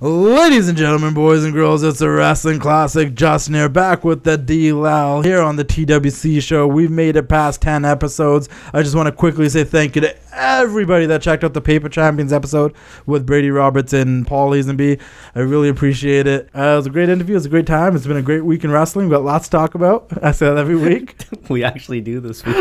Ladies and gentlemen, boys and girls, it's a wrestling classic. Justin here, back with the D-Lal here on the TWC show. We've made it past 10 episodes. I just want to quickly say thank you to everybody that checked out the Paper Champions episode with Brady Roberts and Paul Lazenby. I really appreciate it. It was a great interview. It was a great time. It's been a great week in wrestling. We've got lots to talk about. I say that every week. We actually do this week.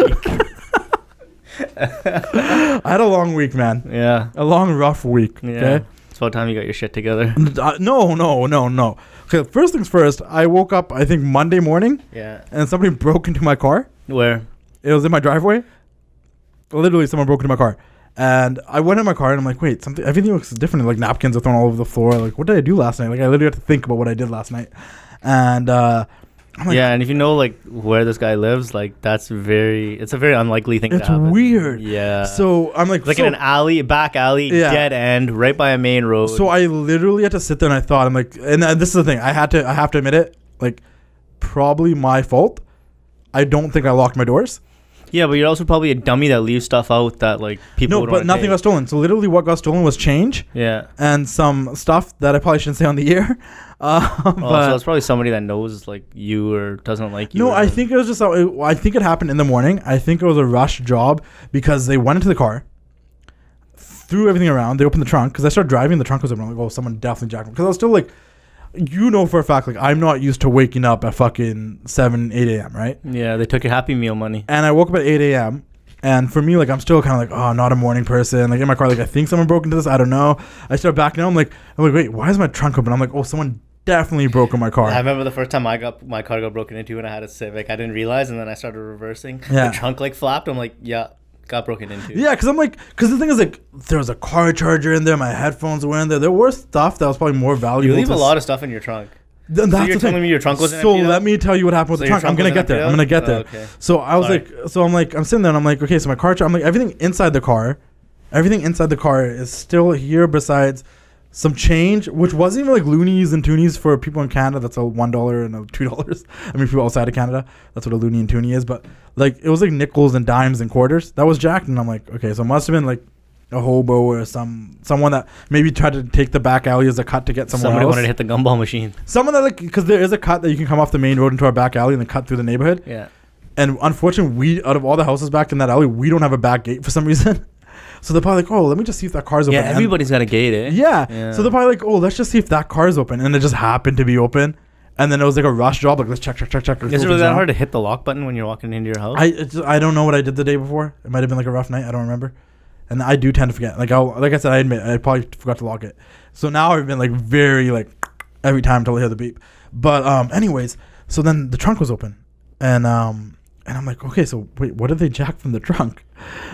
I had a long week, man. Yeah. A long, rough week. Yeah. Okay? It's about time you got your shit together. No. Okay, first things first, I woke up, I think, Monday morning. Yeah. And somebody broke into my car. Where? It was in my driveway. Literally, someone broke into my car. And I went in my car and I'm like, wait, everything looks different. Like napkins are thrown all over the floor. Like, what did I do last night? Like, I literally had to think about what I did last night. And I'm like, yeah, and if you know like where this guy lives, like it's a very unlikely thing to happen. It's weird. Yeah. So I'm like, in an alley, back alley, dead end, right by a main road. So I literally had to sit there and I thought, I'm like, and this is the thing, I have to admit it, like, probably my fault. I don't think I locked my doors. Yeah, but you're also probably a dummy that leaves stuff out that like people. No, but nothing got stolen. So literally, what got stolen was change. Yeah. And some stuff that I probably shouldn't say on the air. So it's probably somebody that knows like you or doesn't like you. No, I think it was just. I think it happened in the morning. I think it was a rush job because they went into the car, threw everything around. They opened the trunk because I started driving. The trunk was open. I'm like, oh, someone definitely jacked me. Because I was still like, you know for a fact, like, I'm not used to waking up at fucking 7, 8 a.m., right? Yeah, they took your Happy Meal money. And I woke up at 8 a.m., and for me, like, I'm still kind of like, oh, not a morning person. Like, in my car, like, I think someone broke into this. I don't know. I start backing out. I'm like, wait, why is my trunk open? I'm like, oh, someone definitely broke in my car. I remember the first time my car got broken into and I had a Civic. I didn't realize, and then I started reversing. Yeah. The trunk, like, flapped. I'm like, yeah. Got broken into. Yeah, because the thing is, like, there was a car charger in there. My headphones were in there. There was stuff that was probably more valuable. You leave a lot of stuff in your trunk. That's so you're telling me your trunk wasn't so emptied let out? me tell you what happened with the trunk. I'm gonna get there. Okay. So I was I'm sitting there and I'm like, okay, so my car, I'm like, everything inside the car is still here besides some change, which wasn't even like loonies and toonies for people in Canada. That's a $1 and a $2. I mean, people outside of Canada, that's what a loony and toonie is. But like, it was like nickels and dimes and quarters. That was jacked, and I'm like, okay, so it must have been like a hobo or someone that maybe tried to take the back alley as a cut to get somewhere Somebody else. wanted to hit the gumball machine. Someone that, like, because there is a cut that you can come off the main road into our back alley and then cut through the neighborhood. Yeah. And unfortunately, out of all the houses back in that alley, we don't have a back gate for some reason. So they're probably like, oh, let me just see if that car's open. Yeah, everybody's got a gate, eh? Yeah. So they're probably like, oh, let's just see if that car's open. And it just happened to be open. And then it was like a rush job. Like, let's check. Is it really that hard to hit the lock button when you're walking into your house? I don't know what I did the day before. It might have been like a rough night. I don't remember. And I do tend to forget. Like I said, I admit, I probably forgot to lock it. So now I've been like very like every time until I hear the beep. But anyways, so then the trunk was open. And I'm like, okay, so wait, what did they jack from the trunk?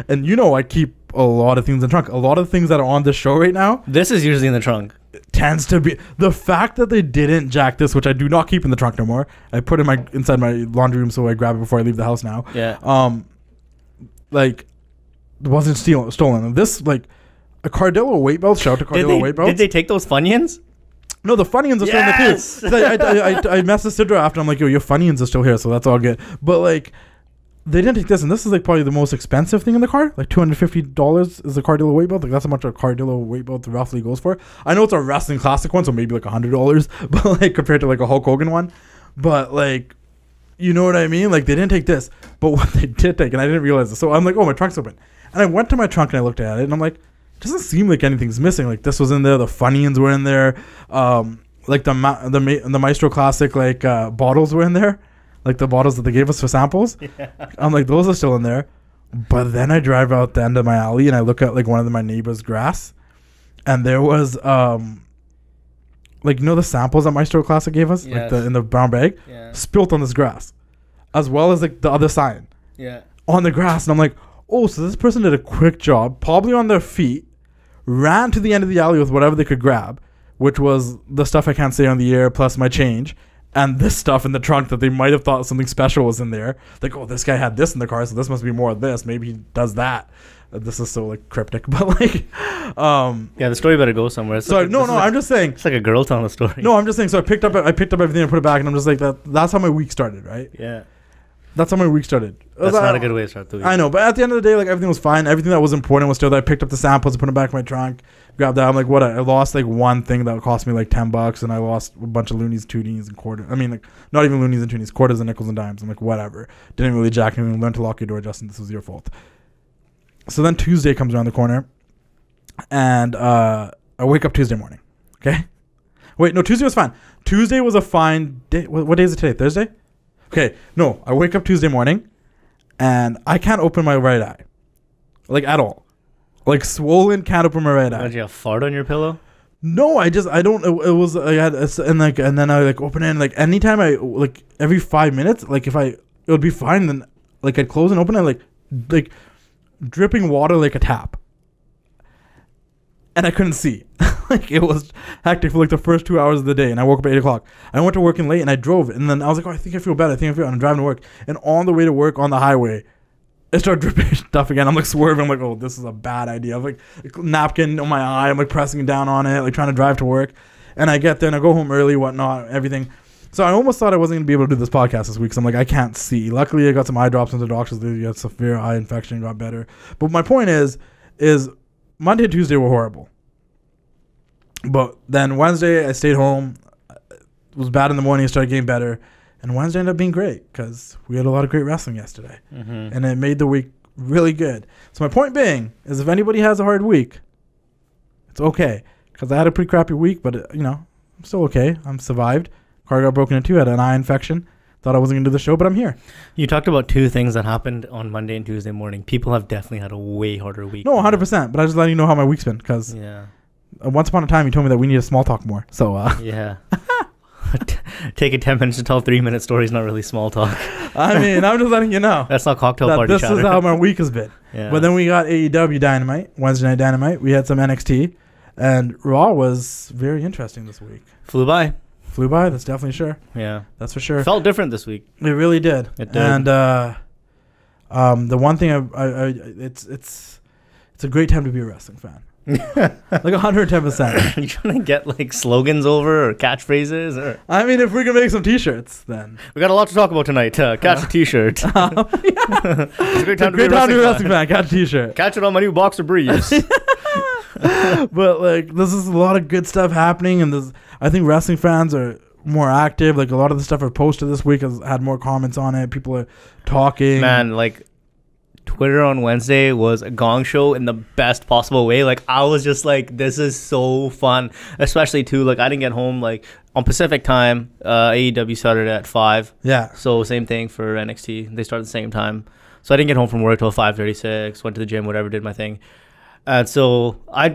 And you know I keep a lot of things in the trunk. A lot of things that are on this show right now. This is usually in the trunk. Tends to be the fact that they didn't jack this, which I do not keep in the trunk no more. I put it inside my laundry room so I grab it before I leave the house now. Yeah. Like, it wasn't stolen. This, like, a Cardillo weight belt. Shout out to Cardillo weight belts. Did they take those Funyuns? No, the Funyuns are still in the too. I messaged Sidra after. I'm like, yo, your Funyuns are still here, so that's all good. But like, they didn't take this, and this is like probably the most expensive thing in the car. Like $250 is a Cardillo weight belt. Like, that's how much a Cardillo weight belt roughly goes for. I know it's a wrestling classic one, so maybe like $100, but like compared to like a Hulk Hogan one, but like, you know what I mean? Like, they didn't take this, but what they did take, and I didn't realize this. So I'm like, oh, my trunk's open. And I went to my trunk and I looked at it and I'm like, it doesn't seem like anything's missing. Like, this was in there. The Funyuns were in there. Like the Maestro Classic, like, bottles were in there. Like the bottles that they gave us for samples. Yeah. I'm like, those are still in there. But then I drive out the end of my alley and I look at like one of my neighbor's grass. And there was, like, you know the samples that Maestro Classic gave us? Yes. Like in the brown bag? Yeah. Spilt on this grass. As well as like the other sign. Yeah. On the grass. And I'm like, oh, so this person did a quick job, probably on their feet, ran to the end of the alley with whatever they could grab, which was the stuff I can't say on the air, plus my change, and this stuff in the trunk that they might have thought something special was in there. Like, oh, this guy had this in the car, so this must be more of this. Maybe he does that. This is so like cryptic, but like, yeah, the story better go somewhere. I'm just saying. It's like a girl telling a story. No, I'm just saying. So I picked up everything and put it back, and I'm just like, that's how my week started, right? Yeah. That's how my week started. That's not a good way to start the week. I know, but at the end of the day, like everything was fine. Everything that was important was still there. I picked up the samples, put them back in my trunk, grabbed that. I'm like, what? I lost like one thing that cost me like $10, and I lost a bunch of loonies, toonies, and quarters. I mean, like not even loonies and toonies, quarters and nickels and dimes. I'm like, whatever. Didn't really jack anything. Learn to lock your door, Justin. This was your fault. So then Tuesday comes around the corner, and I wake up Tuesday morning. Okay. Wait, no, Tuesday was fine. Tuesday was a fine day. What day is it today? Thursday? Okay, no, I wake up Tuesday morning, and I can't open my right eye. Like, at all. Like, swollen, can't open my right eye. Did you have fart on your pillow? No, I don't, it was, I had, and then I, like, open it, and, like, anytime like, every 5 minutes, like, it would be fine, then, like, I'd close and open it, like, dripping water like a tap. And I couldn't see. Like, it was hectic for like the first 2 hours of the day, and I woke up at 8 o'clock. I went to work in late, and I drove, and then I was like, oh, I think I feel better. And I'm driving to work, and on the way to work on the highway, it started dripping stuff again. I'm like swerving. I'm like, oh, this is a bad idea. I'm like napkin on my eye. I'm like pressing down on it, like trying to drive to work. And I get there, and I go home early, whatnot, everything. So I almost thought I wasn't going to be able to do this podcast this week. So I'm like, I can't see. Luckily, I got some eye drops from the doctors. They had severe eye infection, got better. But my point is Monday and Tuesday were horrible. But then Wednesday, I stayed home. It was bad in the morning. It started getting better. And Wednesday ended up being great because we had a lot of great wrestling yesterday. Mm-hmm. And it made the week really good. So my point being is if anybody has a hard week, it's okay. Because I had a pretty crappy week, but, I'm still okay. I'm survived. Car got broken into. Had an eye infection. Thought I wasn't going to do the show, but I'm here. You talked about two things that happened on Monday and Tuesday morning. People have definitely had a way harder week. No, 100%. But I just letting you know how my week's been because once upon a time you told me that we need to small talk more. So yeah. Taking 10 minutes to tell 3-minute stories, not really small talk. I mean, I'm just letting you know. That's not cocktail party this chatter. Is how my week has been. Yeah. But then we got AEW Dynamite, Wednesday Night Dynamite. We had some NXT. And Raw was very interesting this week. Flew by, that's definitely sure. Yeah. That's for sure. Felt different this week. It really did. It did. And the one thing it's a great time to be a wrestling fan. Like 110%. You trying to get like slogans over or catchphrases? Or? I mean, if we can make some T-shirts, then we got a lot to talk about tonight. Catch a T-shirt. It's a great time to be a wrestling fan. Catch a T-shirt. Catch it on my new boxer briefs. But like, this is a lot of good stuff happening, and I think wrestling fans are more active. Like a lot of the stuff I've posted this week has had more comments on it. People are talking. Man, like Twitter on Wednesday was a gong show in the best possible way. Like I was just like, this is so fun, especially too. Like I didn't get home like on Pacific time. AEW started at 5. Yeah. So same thing for NXT. They started at the same time. So I didn't get home from work till 5:36. Went to the gym, whatever, did my thing. And so I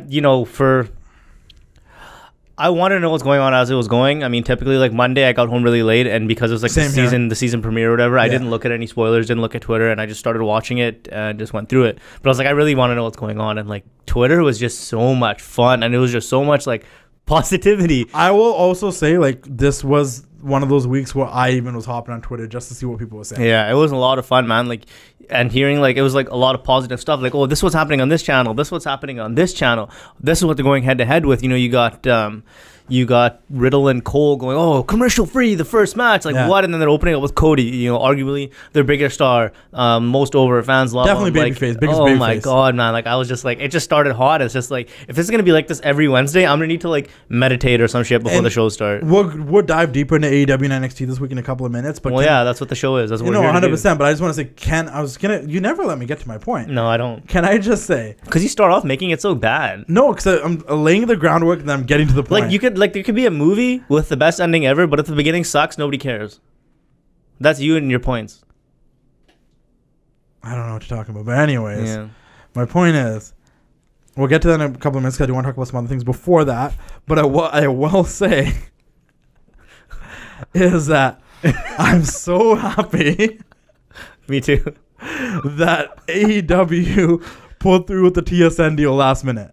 wanted to know what's going on as it was going. I mean, typically like Monday I got home really late, and because it was like the season premiere or whatever, I didn't look at any spoilers, didn't look at Twitter, and I just started watching it and just went through it. But I was like, I really want to know what's going on, and like Twitter was just so much fun, and it was just so much like positivity. I will also say like this was one of those weeks where I even was hopping on Twitter just to see what people were saying. Yeah, it was a lot of fun, man. Like, and hearing like it was like a lot of positive stuff. Like, oh, this is what's happening on this channel. This is what's happening on this channel. This is what they're going head to head with. You got Riddle and Cole going, oh, commercial free, the first match. Like, what? And then they're oopening up with Cody, arguably their biggest star, most over, fans love definitely him. Babyface, biggest babyface. Oh my God, man. Like, I was just like, it just started hot. It's just like, if this is going to be like this every Wednesday, I'm going to need to like meditate or some shit before the show starts. We'll dive deeper into AEW and NXT this week in a couple of minutes. But that's what the show is. That's what we're here 100%. But I just want to say, you never let me get to my point. No, I don't. Can I just say? Because you start off making it so bad. No, because I'm laying the groundwork and then I'm getting to the point. Like, there could be a movie with the best ending ever, but if the beginning sucks, nobody cares. That's you and your points. I don't know what you're talking about, but anyways, my point is, we'll get to that in a couple of minutes because I do want to talk about some other things before that. But I will say is that I'm so happy. Me too. That AEW pulled through with the TSN deal last minute.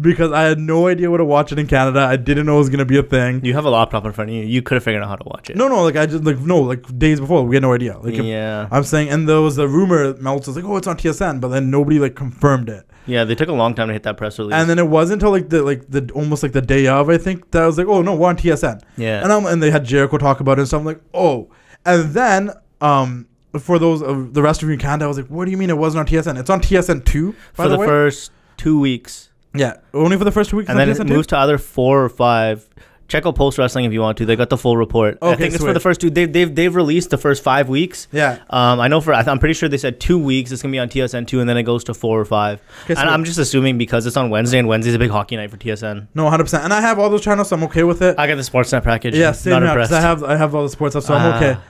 Because I had no idea what to watch it in Canada. I didn't know it was going to be a thing. You have a laptop in front of you. You could have figured out how to watch it. No, days before. We had no idea. I'm saying, and there was a rumor, Meltz was like, oh, it's on TSN. But then nobody like confirmed it. Yeah, they took a long time to hit that press release. And then it wasn't until the almost like the day of, I think, that I was like, oh, no, we're on TSN. Yeah. And they had Jericho talk about it. And so I'm like, oh. And then for those the rest of you in Canada, I was like, what do you mean it wasn't on TSN? It's on TSN 2 for the first 2 weeks. Yeah, only for the first 2 weeks. And then it moves to either 4 or 5. Check out Post Wrestling if you want to. They got the full report. Okay, I think it's sweet. for the first 2. They've released the first 5 weeks. Yeah. I know I'm pretty sure they said 2 weeks. It's gonna be on TSN 2, and then it goes to 4 or 5. Okay, and I'm just assuming because it's on Wednesday, and Wednesday's a big hockey night for TSN. No, 100%. And I have all those channels, so I'm okay with it. I got the Sportsnet package. Yeah, same here. Because I have all the sports stuff, so I'm okay.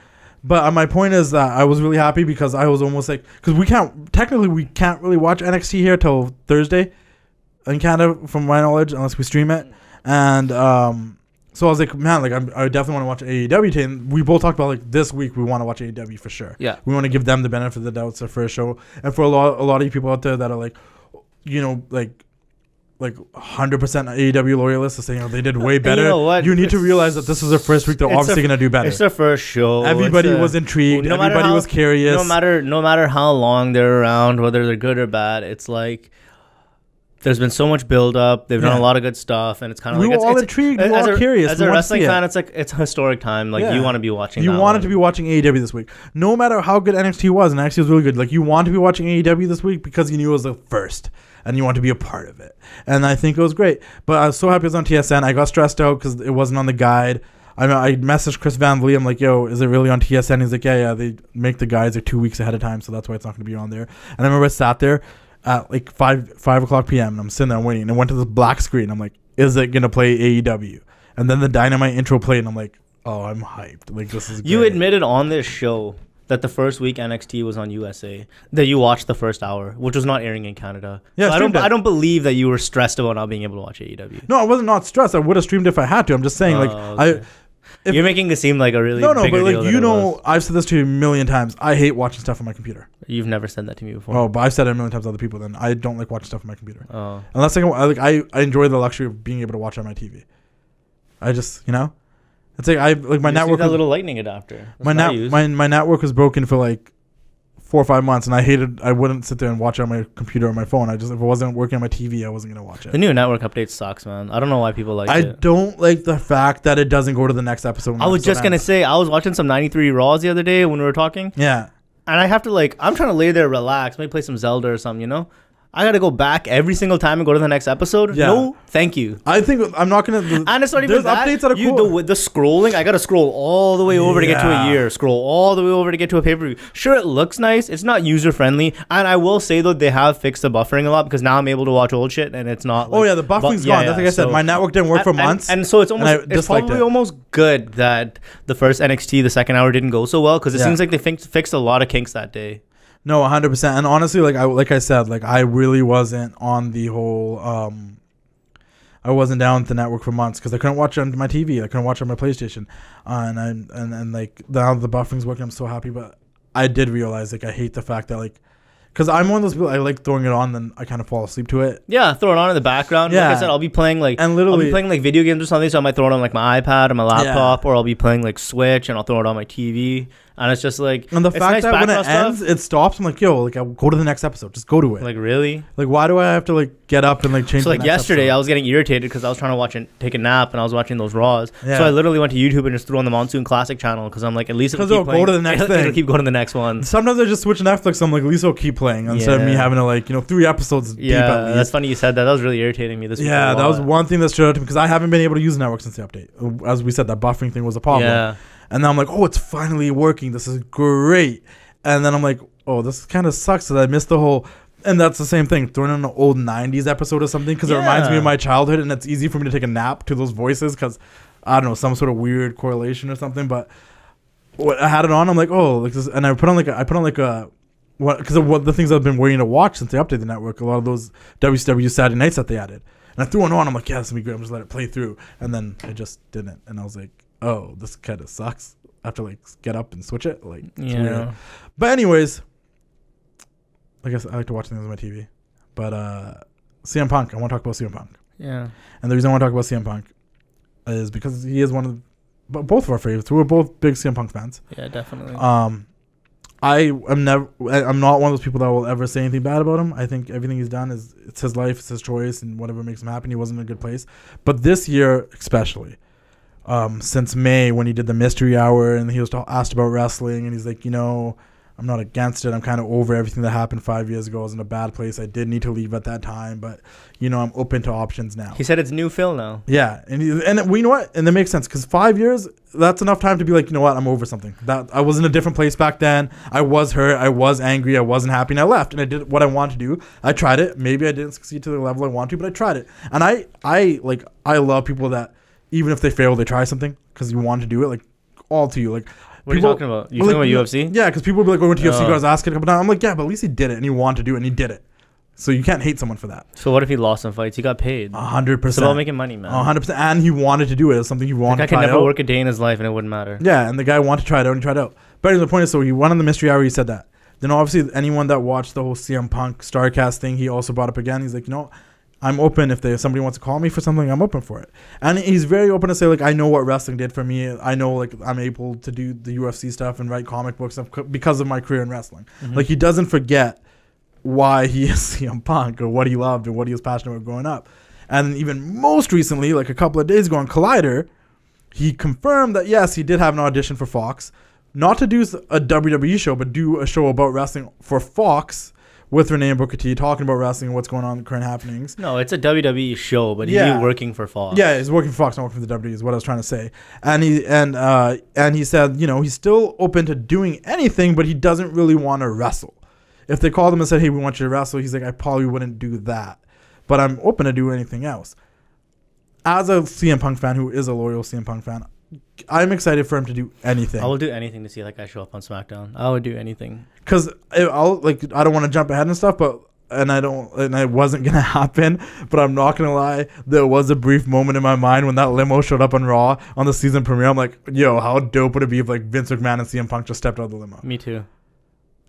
But my point is that I was really happy because I was almost like, because we can't really watch NXT here till Thursday in Canada, from my knowledge, unless we stream it. And so I was like, man, like I definitely want to watch AEW. And we both talked about like this week we want to watch AEW for sure. Yeah, we want to give them the benefit of the doubt. It's their first show, and for a lot of you people out there that are like, you know, like 100% AEW loyalists are saying, they did way better. You know what? You need to realize that this is their first week. They're obviously going to do better. It's their first show. Everybody was intrigued. Everybody was curious. No matter how long they're around, whether they're good or bad, it's like there's been so much build up. They've done a lot of good stuff, and it's kind of like we were all intrigued. We were all curious. As a wrestling fan, it's like it's a historic time. Like you want to be watching. You wanted to be watching AEW this week, no matter how good NXT was, and NXT was really good. Like you want to be watching AEW this week because you knew it was the first. And you want to be a part of it. And I think it was great. But I was so happy it was on TSN. I got stressed out because it wasn't on the guide. I messaged Chris Van Vliet. I'm like, yo, is it really on TSN? He's like, yeah. They make the guides like 2 weeks ahead of time, so that's why it's not going to be on there. And I remember I sat there at like 5 o'clock p.m. and I'm sitting there waiting. And I went to this black screen. I'm like, is it going to play AEW? And then the Dynamite intro played, and I'm like, oh, I'm hyped. Like, this is great. You admitted on this show that the first week NXT was on USA, that you watched the first hour, which was not airing in Canada. Yeah, so I don't believe that you were stressed about not being able to watch AEW. No, I wasn't not stressed. I would have streamed if I had to. I'm just saying, okay. You're making it seem like a really but like I've said this to you a million times. I hate watching stuff on my computer. You've never said that to me before. Oh, but I've said it a million times to other people. Then I don't like watching stuff on my computer. Oh, unless I enjoy the luxury of being able to watch on my TV. I just it's like my network. That little lightning adapter. My network was broken for like 4 or 5 months, and I wouldn't sit there and watch it on my computer or my phone. If it wasn't working on my TV, I wasn't gonna watch it. The new network update sucks, man. I don't know why people like it. I don't like the fact that it doesn't go to the next episode. I was just gonna say, I was watching some 93 Raws the other day when we were talking. Yeah. And I have to I'm trying to lay there, relax, maybe play some Zelda or something, I gotta go back every single time and go to the next episode. Yeah. No, thank you. I think I'm not gonna. And it's not even that. Updates that are cool. The scrolling, I gotta scroll all the way over to get to a year. Scroll all the way over to get to a pay-per-view. Sure, it looks nice. It's not user friendly. And I will say though, they have fixed the buffering a lot because now I'm able to watch old shit and it's not. Like, the buffering's gone. That's like I said. My network didn't work for months. And so it's probably almost good that the first NXT, the second hour, didn't go so well because it seems like they fixed a lot of kinks that day. No, 100%. And honestly, like I said, I really wasn't on the whole. I wasn't down with the network for months because I couldn't watch it on my TV. I couldn't watch it on my PlayStation, and now the buffering's working. I'm so happy, but I did realize I hate the fact that because I'm one of those people, I like throwing it on, then I kind of fall asleep to it. Yeah, throw it on in the background. Yeah. Like I said, I'll be playing video games or something, so I might throw it on my iPad or my laptop, or I'll be playing Switch and I'll throw it on my TV. And it's just and the fact that when it ends, it stops. I'm like, yo, I'll go to the next episode. Just go to it. Really? Why do I have to get up and change? So yesterday, episode? I was getting irritated because I was trying to watch and take a nap, and I was watching those Raws. Yeah. So I literally went to YouTube and just threw on the Monsoon Classic channel because I'm like, at least it'll go to the next thing. It'll keep going to the next one. Sometimes I just switch Netflix. I'm like, at least it'll keep playing instead of me having to 3 episodes deep at least. That's funny you said that. That was really irritating me this week. Yeah, that was one thing that stood out to me because I haven't been able to use the network since the update. As we said, that buffering thing was a problem. Yeah. And then I'm like, oh, it's finally working. This is great. And then I'm like, oh, this kind of sucks that I missed the whole. And that's the same thing. Throwing in an old 90s episode or something because it reminds me of my childhood. And it's easy for me to take a nap to those voices because, I don't know, some sort of weird correlation or something. But when I had it on, I'm like, oh, this, and I put on because of the things I've been waiting to watch since they updated the network. A lot of those WCW Saturday nights that they added. And I threw it on. I'm like, yeah, this will be great. I'm just let it play through. And then it just didn't. And I was like, oh, this kind of sucks. I have to get up and switch it. It's weird. But anyways, I guess I like to watch things on my TV. But CM Punk, I want to talk about CM Punk. Yeah. And the reason I want to talk about CM Punk is because he is one of both of our favorites. We're both big CM Punk fans. Yeah, definitely. I'm not one of those people that will ever say anything bad about him. I think everything he's done it's his life, it's his choice, and whatever makes him happy. He wasn't in a good place. But this year especially, since May when he did the mystery hour and he was asked about wrestling and he's like, I'm not against it. I'm kind of over everything that happened 5 years ago. I was in a bad place. I did need to leave at that time, but I'm open to options now. He said it's new Phil now. Yeah, and we know what, and that makes sense because 5 years, that's enough time to be like, you know what, I'm over something. That I was in a different place back then. I was hurt. I was angry. I wasn't happy, and I left. And I did what I wanted to do. I tried it. Maybe I didn't succeed to the level I wanted to, but I tried it. And I love people that even if they fail, they try something because you want to do it. Like all to you, like. What are you talking about? You talking about UFC? Yeah, because people will be like, "Oh, we went to UFC." I was asking a couple times. I'm like, "Yeah, but at least he did it, and he wanted to do it, and he did it." So you can't hate someone for that. So what if he lost some fights? He got paid. 100%. It's about making money, man. 100%. And he wanted to do it. It's something he wanted to try out. I could never work a day in his life, and it wouldn't matter. Yeah, and the guy wanted to try it out, and he tried it out. But the point is, so he won on the mystery hour. He said that. Then obviously, anyone that watched the whole CM Punk Starcast thing, he also brought up again. He's like, I'm open. If somebody wants to call me for something, I'm open for it. And he's very open to say, like, I know what wrestling did for me. I know, like, I'm able to do the UFC stuff and write comic book stuff because of my career in wrestling. Mm-hmm. Like, he doesn't forget why he is CM Punk or what he loved or what he was passionate about growing up. And even most recently, like a couple of days ago on Collider, he confirmed that, yes, he did have an audition for Fox. Not to do a WWE show, but do a show about wrestling for Fox with Renee and Booker T, talking about wrestling and what's going on in the current happenings. No, it's a WWE show, but he's working for Fox. Yeah, he's working for Fox, not working for the WWE is what I was trying to say. And he said, he's still open to doing anything, but he doesn't really want to wrestle. If they called him and said, "Hey, we want you to wrestle," he's like, "I probably wouldn't do that. But I'm open to do anything else." As a CM Punk fan who is a loyal CM Punk fan, I'm excited for him to do anything. I will do anything to see that guy show up on SmackDown. I would do anything. Because I don't want to jump ahead and stuff, and it wasn't going to happen, but I'm not going to lie. There was a brief moment in my mind when that limo showed up on Raw on the season premiere. I'm like, yo, how dope would it be if like Vince McMahon and CM Punk just stepped out of the limo? Me too.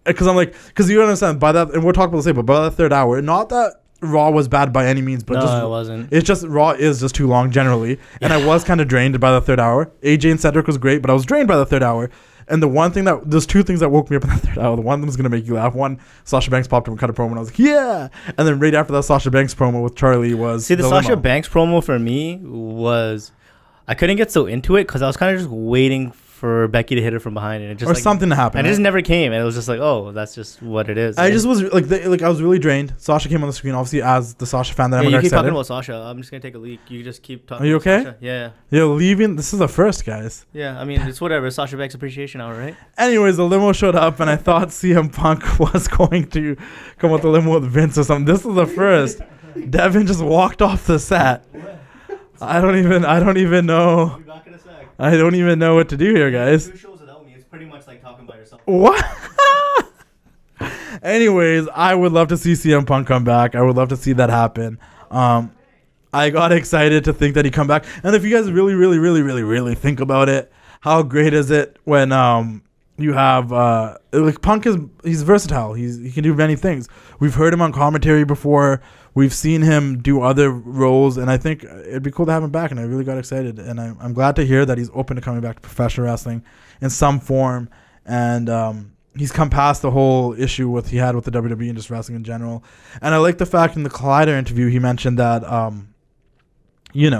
Because you understand, by that, and we'll talk about this later, but by the third hour, not that Raw was bad by any means, but no, it wasn't. It's just Raw is just too long generally, and I was kind of drained by the third hour. AJ and Cedric was great, but I was drained by the third hour. And there's two things that woke me up in the third hour. The one of them is gonna make you laugh. One, Sasha Banks popped up and cut a promo, and I was like, yeah. And then right after that Sasha Banks promo with Charlie was the Sasha Banks promo for me was I couldn't get so into it because I was kind of just waiting for Becky to hit her from behind, and it just something to happen. And it just never came, and it was just like, oh, that's just what it is. I just was I was really drained. Sasha came on the screen, obviously as the Sasha fan that I'm. You keep talking about Sasha. I'm just gonna take a leak. You just keep talking. Are you okay? Sasha. Yeah. You're leaving. This is the first, guys. Yeah, I mean it's whatever. Sasha Banks Appreciation Hour, right? Anyways, the limo showed up, and I thought CM Punk was going to come with the limo with Vince or something. This is the first. Devon just walked off the set. I don't even know. I don't even know what to do here, guys. Pretty much like talking by yourself. What? Anyways, I would love to see CM Punk come back. I would love to see that happen. I got excited to think that he'd come back. And if you guys really, really, really, really, really think about it, how great is it when you have Punk he's versatile. He can do many things. We've heard him on commentary before. We've seen him do other roles, and I think it'd be cool to have him back, and I really got excited. And I'm glad to hear that he's open to coming back to professional wrestling in some form. And he's come past the whole issue he had with the WWE and just wrestling in general. And I like the fact in the Collider interview he mentioned that, he's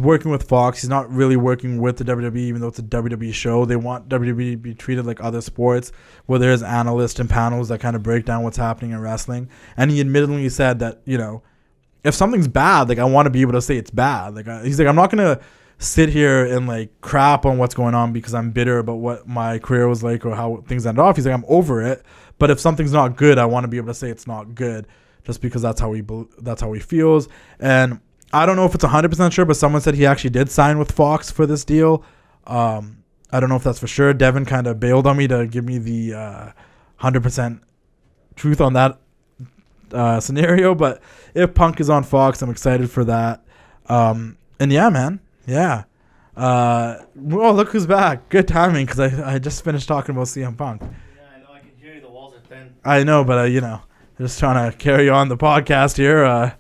working with Fox. He's not really working with the WWE, even though it's a WWE show. They want WWE to be treated like other sports, where there's analysts and panels that kind of break down what's happening in wrestling. And he admittedly said that, if something's bad, like I want to be able to say it's bad. He's like, I'm not going to sit here and like crap on what's going on because I'm bitter about what my career was like or how things ended off. He's like, I'm over it. But if something's not good, I want to be able to say it's not good, just because that's how he feels. And I don't know if it's 100% sure, but someone said he actually did sign with Fox for this deal. I don't know if that's for sure. Devon kind of bailed on me to give me the 100% truth on that scenario. But if Punk is on Fox, I'm excited for that. And yeah, man. Yeah. Oh, look who's back. Good timing, because I just finished talking about CM Punk. Yeah, I know. I can hear you. The walls are thin. I know, but, just trying to carry on the podcast here.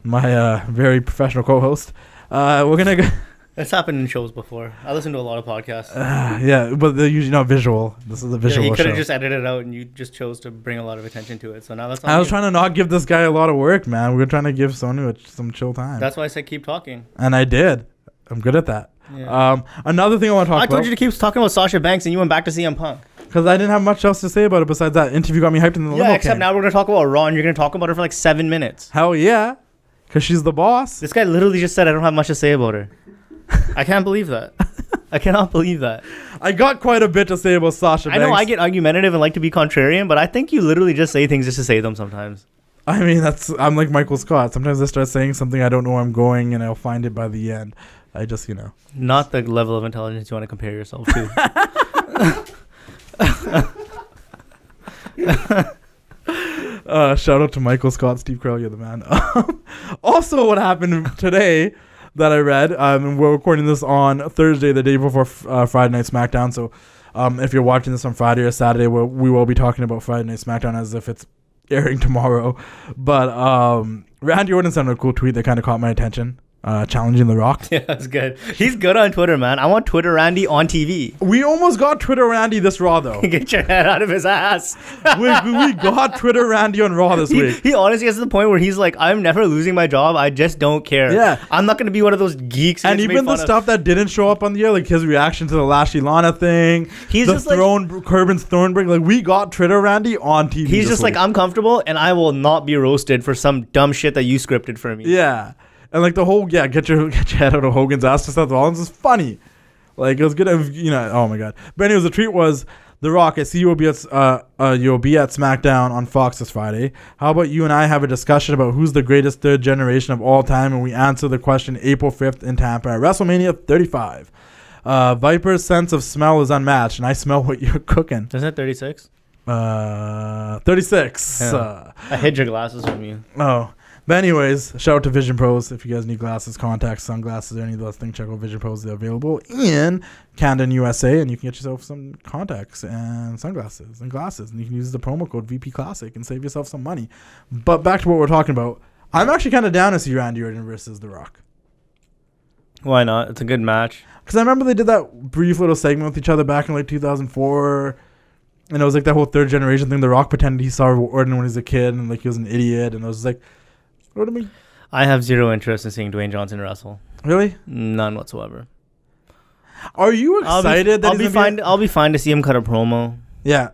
My very professional co-host. We're going to go. That's happened in shows before. I listen to a lot of podcasts. Yeah, but they're usually not visual. This is a visual show. You could have just edited it out, and you just chose to bring a lot of attention to it. So now that's on I was trying to not give this guy a lot of work, man. We were trying to give Sonu some chill time. That's why I said keep talking. And I did. I'm good at that. Yeah. Another thing I want to talk about. I told you to keep talking about Sasha Banks, and you went back to CM Punk. Because I didn't have much else to say about it besides that interview got me hyped in the limo. Yeah, except now we're going to talk about Raw, and you're going to talk about her for like 7 minutes. Hell yeah. Because she's the boss. This guy literally just said I don't have much to say about her. I can't believe that. I cannot believe that. I got quite a bit to say about Sasha Banks. I know I get argumentative and like to be contrarian, but I think you literally just say things just to say them sometimes. I mean, I'm like Michael Scott. Sometimes I start saying something I don't know where I'm going, and I'll find it by the end. I just, Not the level of intelligence you want to compare yourself to. Shout out to Michael Scott, Steve Carell, you're the man. Also, what happened today that I read, and we're recording this on Thursday, the day before Friday Night Smackdown. So if you're watching this on Friday or Saturday, we will be talking about Friday Night Smackdown as if it's airing tomorrow. But Randy Orton sent a cool tweet that kind of caught my attention. Challenging The Rock. Yeah, that's good. He's good on Twitter, man. I want Twitter Randy on TV. We almost got Twitter Randy this Raw, though. Get your head out of his ass. we got Twitter Randy on Raw this week. He honestly gets to the point where he's like, I'm never losing my job. I just don't care. Yeah. I'm not going to be one of those geeks. And even the stuff that didn't show up on the air, like his reaction to the Lashley Lana thing, he's the just Corbin's Thornbreak, like we got Twitter Randy on TV. He's just like, I'm comfortable and I will not be roasted for some dumb shit that you scripted for me. Yeah. And like the whole get your head out of Hogan's ass to Seth Rollins is funny. Like it was good, oh my god. But anyways, the tweet was, The Rock, I see you'll be at SmackDown on Fox this Friday. How about you and I have a discussion about who's the greatest third generation of all time, and we answer the question April 5th in Tampa at WrestleMania 35. Viper's sense of smell is unmatched, and I smell what you're cooking. Isn't it 36? 36. Yeah. I hid your glasses from you. Oh. But anyways, shout out to Vision Pros. If you guys need glasses, contacts, sunglasses, or any of those things, check out Vision Pros. They're available in Canada and USA, and you can get yourself some contacts and sunglasses and glasses. And you can use the promo code VP Classic and save yourself some money. But back to what we're talking about. I'm actually kind of down to see Randy Orton versus The Rock. Why not? It's a good match. Because I remember they did that brief little segment with each other back in like 2004. And it was like that whole third generation thing. The Rock pretended he saw Orton when he was a kid and like he was an idiot. And it was like... What do you mean? I have zero interest in seeing Dwayne Johnson wrestle. Really? None whatsoever. Are you excited? I'll be fine to see him cut a promo. Yeah.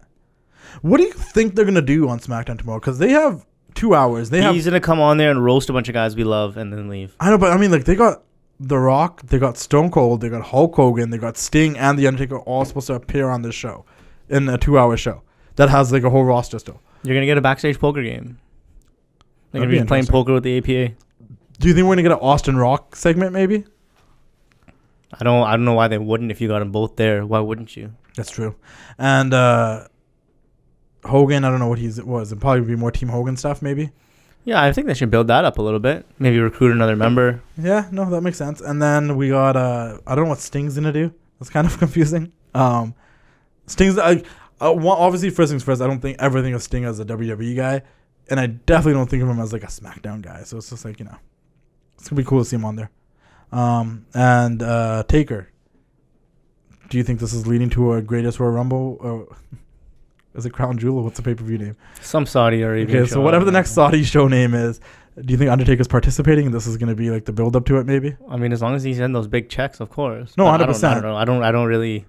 What do you think they're gonna do on SmackDown tomorrow? Because they have 2 hours. He's gonna come on there and roast a bunch of guys we love and then leave. I know, but I mean, like they got The Rock, they got Stone Cold, they got Hulk Hogan, they got Sting, and The Undertaker all supposed to appear on this show, in a 2-hour show that has like a whole roster still. You're gonna get a backstage poker game. They're going to be playing poker with the APA. Do you think we're going to get an Austin Rock segment maybe? I don't know why they wouldn't if you got them both there. Why wouldn't you? That's true. And Hogan, I don't know what it was. It'd probably be more Team Hogan stuff maybe. Yeah, I think they should build that up a little bit. Maybe recruit another member. Yeah, no, that makes sense. And then we got, I don't know what Sting's going to do. That's kind of confusing. Sting's, obviously, first things first, I don't think everything of Sting as a WWE guy. And I definitely don't think of him as like a SmackDown guy. So it's just like, it's going to be cool to see him on there. And Taker. Do you think this is leading to a Greatest Royal Rumble? Or is it Crown Jewel? Or what's the pay-per-view name? Some Saudi Arabian Okay, so whatever the next Saudi show name is, do you think Undertaker's participating? And this is going to be like the build-up to it maybe? I mean, as long as he's in those big checks, of course. No, 100%. I don't know. I don't really...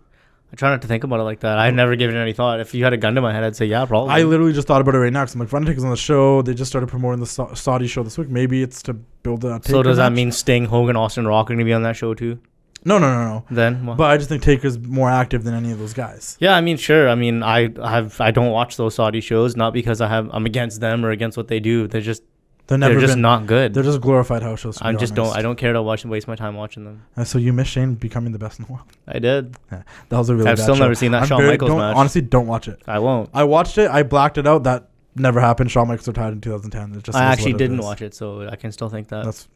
I try not to think about it like that. I've never given it any thought. If you had a gun to my head, I'd say, yeah, probably. I literally just thought about it right now because I'm like, Undertaker's on the show. They just started promoting the Saudi show this week. Maybe it's to build a Taker So does that match? mean Sting, Hogan, Austin, Rock are going to be on that show too? No. Then? Well. But I just think Taker's more active than any of those guys. Yeah, I mean, sure. I mean, I don't watch those Saudi shows, not because I'm against them or against what they do. They're just not good. They're just glorified house shows. I don't care to watch and waste my time watching them. So you missed Shane becoming the best in the world. I did. Yeah, that was a really. I've still never seen that Shawn Michaels match. Honestly, don't watch it. I won't. I watched it. I blacked it out. That never happened. Shawn Michaels retired in 2010. It just I actually didn't watch it, so I can still think that.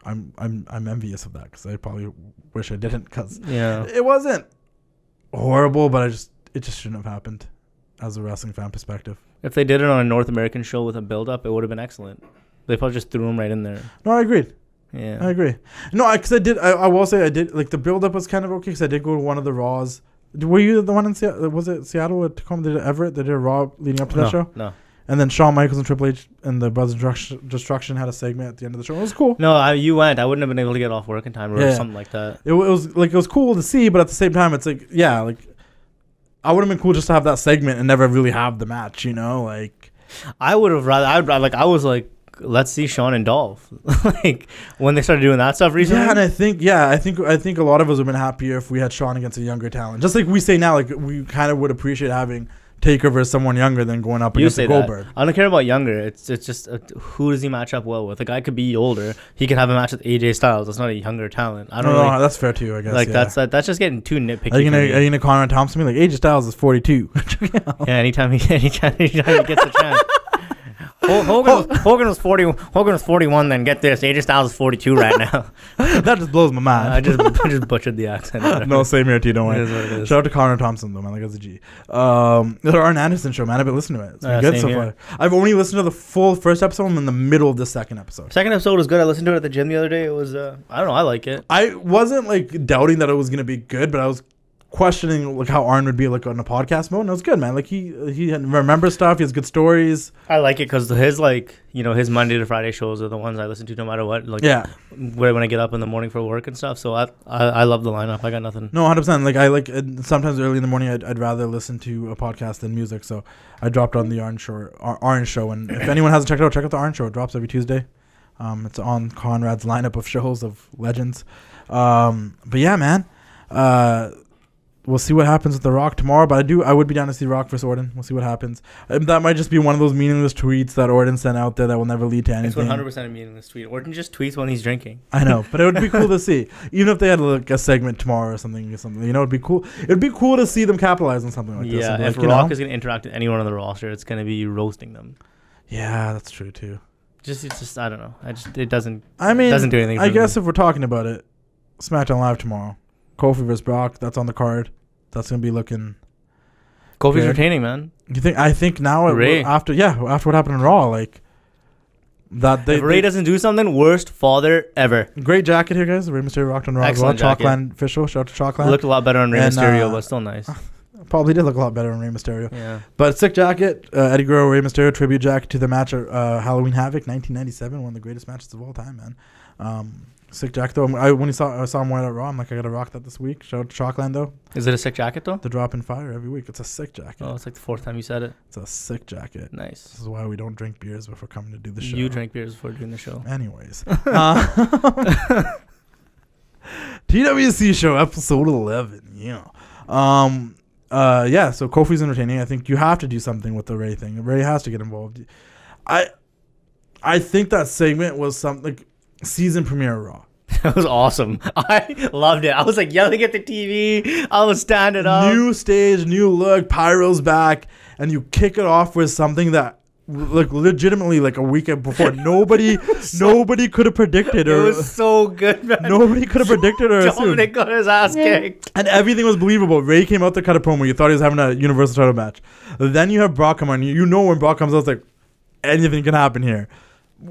I'm envious of that because I probably wish I didn't because yeah, it wasn't horrible, but it just shouldn't have happened as a wrestling fan perspective. If they did it on a North American show with a build up, it would have been excellent. They probably just threw him right in there. No, I agreed. Yeah, I agree. No, because I will say I did like the build up was kind of okay because I did go to one of the Raws. Were you the one in Seattle? Was it Seattle or Tacoma? Did Everett? They did a Raw leading up to that show? No. And then Shawn Michaels and Triple H and the Brothers Destruction had a segment at the end of the show. It was cool. No, you went. I wouldn't have been able to get off work in time or something like that. It was cool to see, but at the same time, it's like I would have been cool just to have that segment and never really have the match, you know, like. I would have rather. I was like, let's see Shawn and Dolph, like when they started doing that stuff recently. Yeah, and I think a lot of us would have been happier if we had Shawn against a younger talent. Just like we say now, like we kind of would appreciate having Taker versus someone younger than going up against Goldberg. I don't care about younger. It's just who does he match up well with? A guy could be older. He could have a match with AJ Styles. That's not a younger talent. I don't know. No, that's fair too. I guess. Like yeah. that's just getting too nitpicky. Are you gonna Conrad Thompson me like AJ Styles is 42? Yeah, anytime he gets a chance. Hogan was 40. Hogan was 41. Then get this, AJ Styles is 42 right now. That just blows my mind. I just butchered the accent. No, same here too. Don't worry. It is what it is. Shout out to Connor Thompson though, man. Like that's a G. The Arn Anderson show, man. I've been listening to it. It's been good so far. I've only listened to the full first episode. I'm in the middle of the second episode. Second episode was good. I listened to it at the gym the other day. It was I don't know. I like it. I wasn't like doubting that it was gonna be good, but I was questioning like how Arn would be like on a podcast mode, and it was good, man. Like he remembers stuff. He has good stories. I like it because his his Monday to Friday shows are the ones I listen to no matter what. Like when I get up in the morning for work and stuff. So I love the lineup. I got nothing. No, 100%. Like I like sometimes early in the morning I'd rather listen to a podcast than music. So I dropped on the Arn show, and if anyone hasn't checked it out, check out the Arn show. It drops every Tuesday. It's on Conrad's lineup of shows of legends. But yeah, man. We'll see what happens with The Rock tomorrow, but I would be down to see Rock versus Orton. We'll see what happens. That might just be one of those meaningless tweets that Orton sent out there that will never lead to anything. It's 100% a meaningless tweet. Orton just tweets when he's drinking. I know, but it would be cool to see. Even if they had like a segment tomorrow or something, you know, it'd be cool. It'd be cool to see them capitalize on something like this. Yeah, if Rock is going to interact with anyone on the roster, it's going to be roasting them. Yeah, that's true too. It's just I don't know. It doesn't. I mean, it doesn't do anything. I guess if we're talking about it, SmackDown Live tomorrow, Kofi versus Brock. That's on the card. That's gonna be looking. Kofi's retaining, man. You think? I think now after what happened in Raw, like that. If Ray doesn't do something, worst father ever. Great jacket here, guys. Rey Mysterio rocked on Raw as well. Chalkland official. Shout out to Chalkland. Looked a lot better on Rey Mysterio, but still nice. Probably did look a lot better on Rey Mysterio. Yeah. But sick jacket. Eddie Guerrero, Rey Mysterio tribute jacket to the match at Halloween Havoc 1997, one of the greatest matches of all time, man. Sick jacket though. When I saw him wear it at Raw, I'm like, I gotta rock that this week. Shout out to Chalkland though. Is it a sick jacket though? The drop in fire every week. It's a sick jacket. Oh, it's like the fourth time you said it. It's a sick jacket. Nice. This is why we don't drink beers before coming to do the show. You drank beers before doing the show. Anyways. TWC show episode 11. Yeah. So Kofi's entertaining. I think you have to do something with the Ray thing. Ray has to get involved. I think that segment was something like season premiere Raw. That was awesome. I loved it. I was like yelling at the TV. I was standing up. New stage, new look, pyro's back, and you kick it off with something that like legitimately like a weekend before nobody could have predicted. It was so good, man. Nobody could have predicted or assumed. Dominic got his ass kicked. And everything was believable. Ray came out to cut a promo. You thought he was having a Universal title match. Then you have Brock come on. You know when Brock comes out, it's like anything can happen here.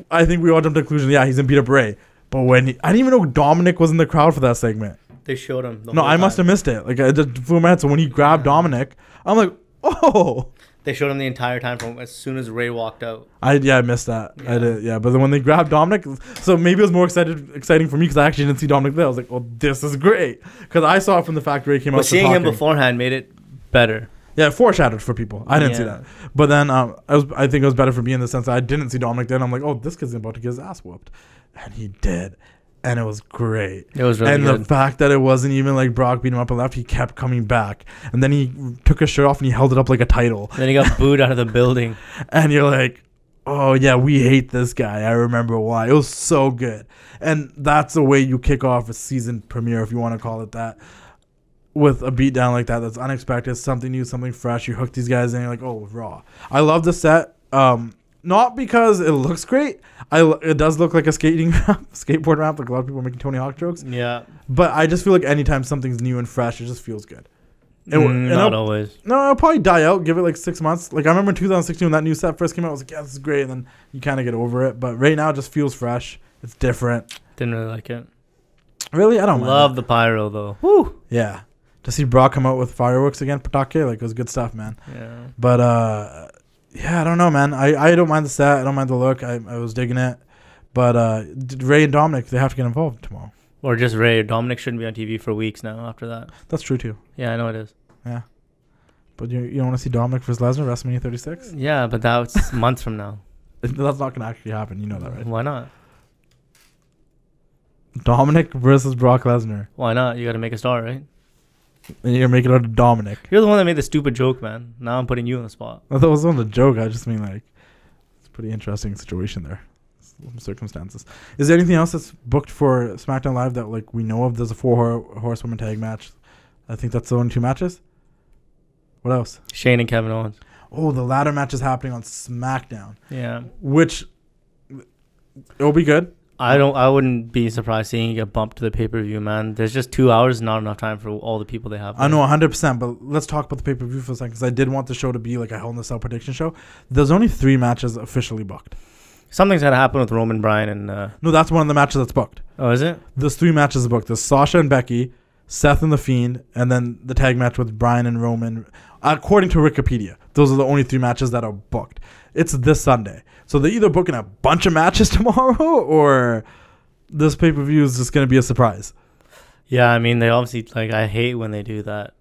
I think we all jumped to the conclusion, yeah, he's going to beat up Ray. But I didn't even know Dominic was in the crowd for that segment. They showed him. No, I must have missed it. Like, it just flew my head. So when he grabbed Dominic, I'm like, oh. They showed him the entire time from as soon as Ray walked out. I missed that. Yeah. I did, yeah. But then when they grabbed Dominic, so maybe it was more exciting for me because I actually didn't see Dominic there. I was like, oh, this is great. Because I saw it from the fact Ray came out. But seeing him beforehand made it better. Yeah, it foreshadowed for people. I didn't see that. But then I think it was better for me in the sense that I didn't see Dominic then. I'm like, oh, this kid's about to get his ass whooped. And he did. And it was great. It was really good. And the fact that it wasn't even like Brock beat him up and left, he kept coming back. And then he took his shirt off and he held it up like a title. Then he got booed out of the building. And you're like, oh, yeah, we hate this guy. I remember why. It was so good. And that's the way you kick off a season premiere, if you want to call it that. With a beatdown like that, that's unexpected, something new, something fresh. You hook these guys in, you're like, oh, Raw. I love the set. Not because it looks great. It does look like a skateboard ramp, like a lot of people are making Tony Hawk jokes. Yeah. But I just feel like anytime something's new and fresh, it just feels good. Not always. No, it'll probably die out. Give it like 6 months. Like I remember in 2016 when that new set first came out, I was like, yeah, this is great. And then you kind of get over it. But right now it just feels fresh. It's different. Didn't really like it. Really? I don't love the pyro though. Woo. Yeah. To see Brock come out with fireworks again, Patake, like it was good stuff, man. Yeah. But yeah, I don't know, man. I don't mind the set. I don't mind the look. I was digging it. But Ray and Dominic, they have to get involved tomorrow. Or just Ray. Dominic shouldn't be on TV for weeks now after that. That's true, too. Yeah, I know it is. Yeah. But you want to see Dominic versus Lesnar WrestleMania 36? Yeah, but that's months from now. That's not going to actually happen. You know that, right? Why not? Dominic versus Brock Lesnar. Why not? You got to make a star, right? And you're making it out of Dominic. You're the one that made the stupid joke, man. Now I'm putting you on the spot. I thought it was on the joke. I just mean, like, it's a pretty interesting situation there. Some circumstances. Is there anything else that's booked for SmackDown Live that, like, we know of? There's a 4-horsewoman tag match. I think that's the only 2 matches. What else? Shane and Kevin Owens. Oh, the ladder match is happening on SmackDown. Yeah. Which, it'll be good. I wouldn't be surprised seeing it get bumped to the pay-per-view, man. There's just 2 hours, not enough time for all the people they have. I know 100%, but let's talk about the pay-per-view for a second, because I did want the show to be like a Hell in a Cell prediction show. There's only 3 matches officially booked. Something's gonna happen with Roman, Bryan, and no, that's one of the matches that's booked. Oh, is it? There's 3 matches booked. There's Sasha and Becky, Seth and The Fiend, and then the tag match with Bryan and Roman. According to Wikipedia, those are the only 3 matches that are booked. It's this Sunday. So they're either booking a bunch of matches tomorrow, or this pay-per-view is just going to be a surprise. Yeah, I mean, they obviously, like, I hate when they do that.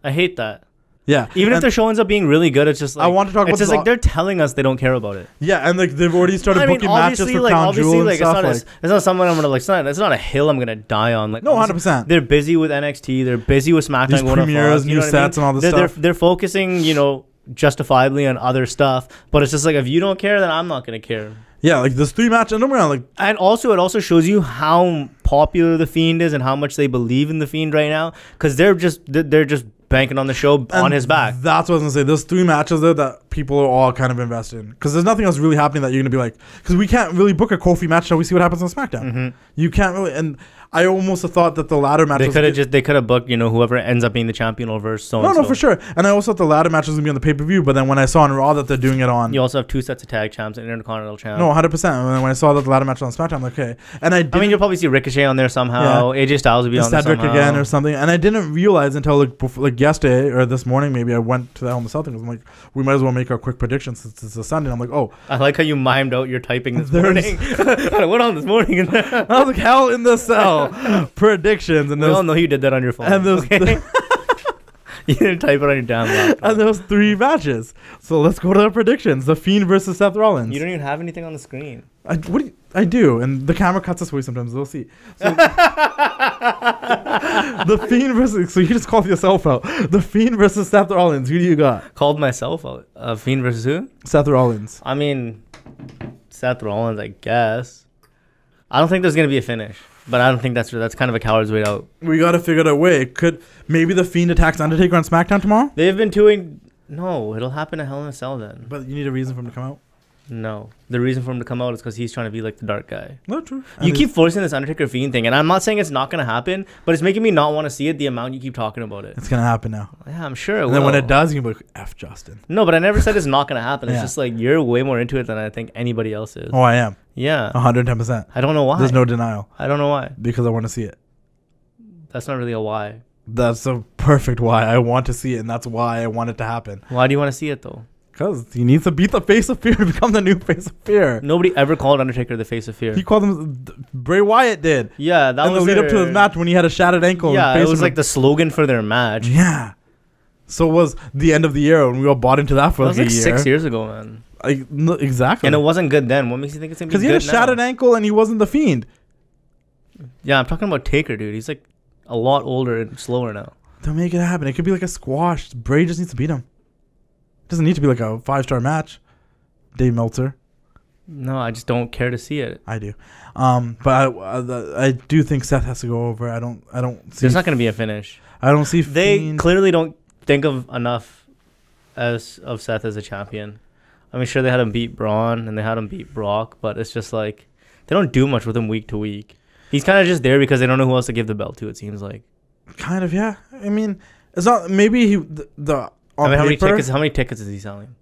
I hate that. Yeah. Even if the show ends up being really good, it's just like, I want to talk about it's just like they're telling us they don't care about it. Yeah, and like they've already started booking matches for Crown Jewel and stuff. It's not someone I'm gonna like. It's not a hill I'm gonna die on. Like, no, 100%. They're busy with NXT. They're busy with SmackDown. These premieres, new sets, and all this stuff. They're focusing, justifiably on other stuff. But it's just like, if you don't care, then I'm not gonna care. Yeah, like there's 3 matches. And also, it also shows you how popular the Fiend is and how much they believe in the Fiend right now, because they're just banking on the show on his back. That's what I was gonna say. There's 3 matches there that people are all kind of invested in, because there's nothing else really happening that you're gonna be like, because we can't really book a Kofi match till we see what happens on SmackDown. Mm-hmm. You can't really, and I almost thought that the ladder match they could have booked whoever ends up being the champion over so. No, for sure. And I also thought the ladder match was gonna be on the pay-per-view, but then when I saw on Raw that they're doing it on, you also have 2 sets of tag champs and Intercontinental champ. No, 100%. And then when I saw that the ladder match was on SmackDown, I'm like, okay. And I mean, you'll probably see Ricochet on there somehow. Yeah. AJ Styles will be on there Cedric somehow. again or something. And I didn't realize until like yesterday or this morning, maybe I went to the Hell in a Cell thing. I'm like, we might as well make our quick predictions since it's a Sunday. And I'm like, oh. I like how you mimed out your typing this morning. I went on this morning. I was like, Hell in the Cell predictions. And we all know you did that on your phone. And those you didn't type it on your damn laptop. And those 3 matches. So let's go to the predictions. The Fiend versus Seth Rollins. You don't even have anything on the screen. I do, and the camera cuts us away sometimes. We'll see. So, the Fiend versus. So you just called yourself out. The Fiend versus Seth Rollins. Who do you got? Called myself out. Fiend versus who? Seth Rollins. I mean, Seth Rollins, I guess. I don't think there's gonna be a finish, but I don't think that's kind of a coward's way out. We gotta figure out a way. Could maybe the Fiend attacks Undertaker on SmackDown tomorrow? They've been doing. No, it'll happen at Hell in a Cell then. But you need a reason for him to come out. No, the reason for him to come out is because he's trying to be like the dark guy. No, true. You keep forcing this Undertaker Fiend thing, and I'm not saying it's not gonna happen, but it's making me not want to see it. The amount you keep talking about it. It's gonna happen now. Yeah, I'm sure it will. And then when it does, you'll be like, F Justin. No, but I never said it's not gonna happen. It's just like you're way more into it than I think anybody else is. Oh, I am. Yeah. 110%. I don't know why. There's no denial. I don't know why. Because I want to see it. That's not really a why. That's a perfect why. I want to see it, and that's why I want it to happen. Why do you want to see it though? Because he needs to beat the face of fear to become the new face of fear. Nobody ever called Undertaker the face of fear. He called him. Bray Wyatt did. Yeah, that was the lead up to his match when he had a shattered ankle. Yeah, it was like the slogan for their match. Yeah. So it was the end of the year, and we all bought into that for that was like a year. 6 years ago, man. No, exactly. And it wasn't good then. What makes you think it's gonna be good now? Because he had a shattered ankle, and he wasn't the Fiend. Yeah, I'm talking about Taker, dude. He's like a lot older and slower now. Don't make it happen. It could be like a squash. Bray just needs to beat him. It doesn't need to be like a 5-star match. Dave Meltzer. No, I just don't care to see it. I do. But I do think Seth has to go over. I don't see. There's not going to be a finish. I don't see. They Fiend. clearly don't think of enough of Seth as a champion. I mean, sure, they had him beat Braun and they had him beat Brock, but it's just like they don't do much with him week to week. He's kind of just there because they don't know who else to give the belt to, it seems like. Kind of, yeah. I mean, it's not. Maybe he on how paper. How many tickets is he selling?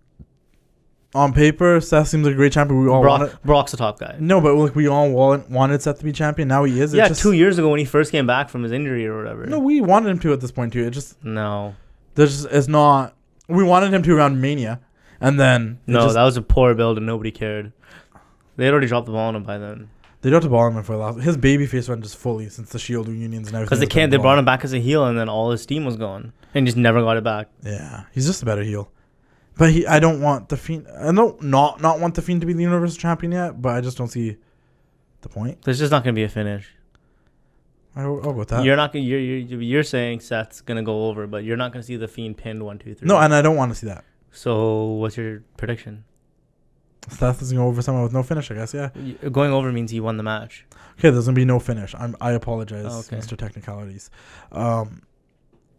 On paper, Seth seems like a great champion. We all wanted. Brock's the top guy. No, but like we all wanted Seth to be champion. Now he is. Yeah, 2 years ago when he first came back from his injury or whatever. No, we wanted him to at this point too. It just no. It's not. We wanted him to around Mania, and then that was a poor build and nobody cared. They had already dropped the ball on him by then. They don't have to ball him for a lot. His babyface run just fully since the Shield reunions and everything. Because they can't. They brought him back as a heel, and then all his steam was gone, and just never got it back. Yeah, he's just a better heel. But I don't want the Fiend. I don't not want the Fiend to be the Universal Champion yet. But I just don't see the point. There's just not gonna be a finish. I'll go with that. You're not gonna. You're saying Seth's gonna go over, but you're not gonna see the Fiend pinned 1, 2, 3. No, and I don't want to see that. So what's your prediction? Seth is going to go over someone with no finish, I guess, yeah. Going over means he won the match. Okay, there's going to be no finish. I apologize, Mr. Technicalities.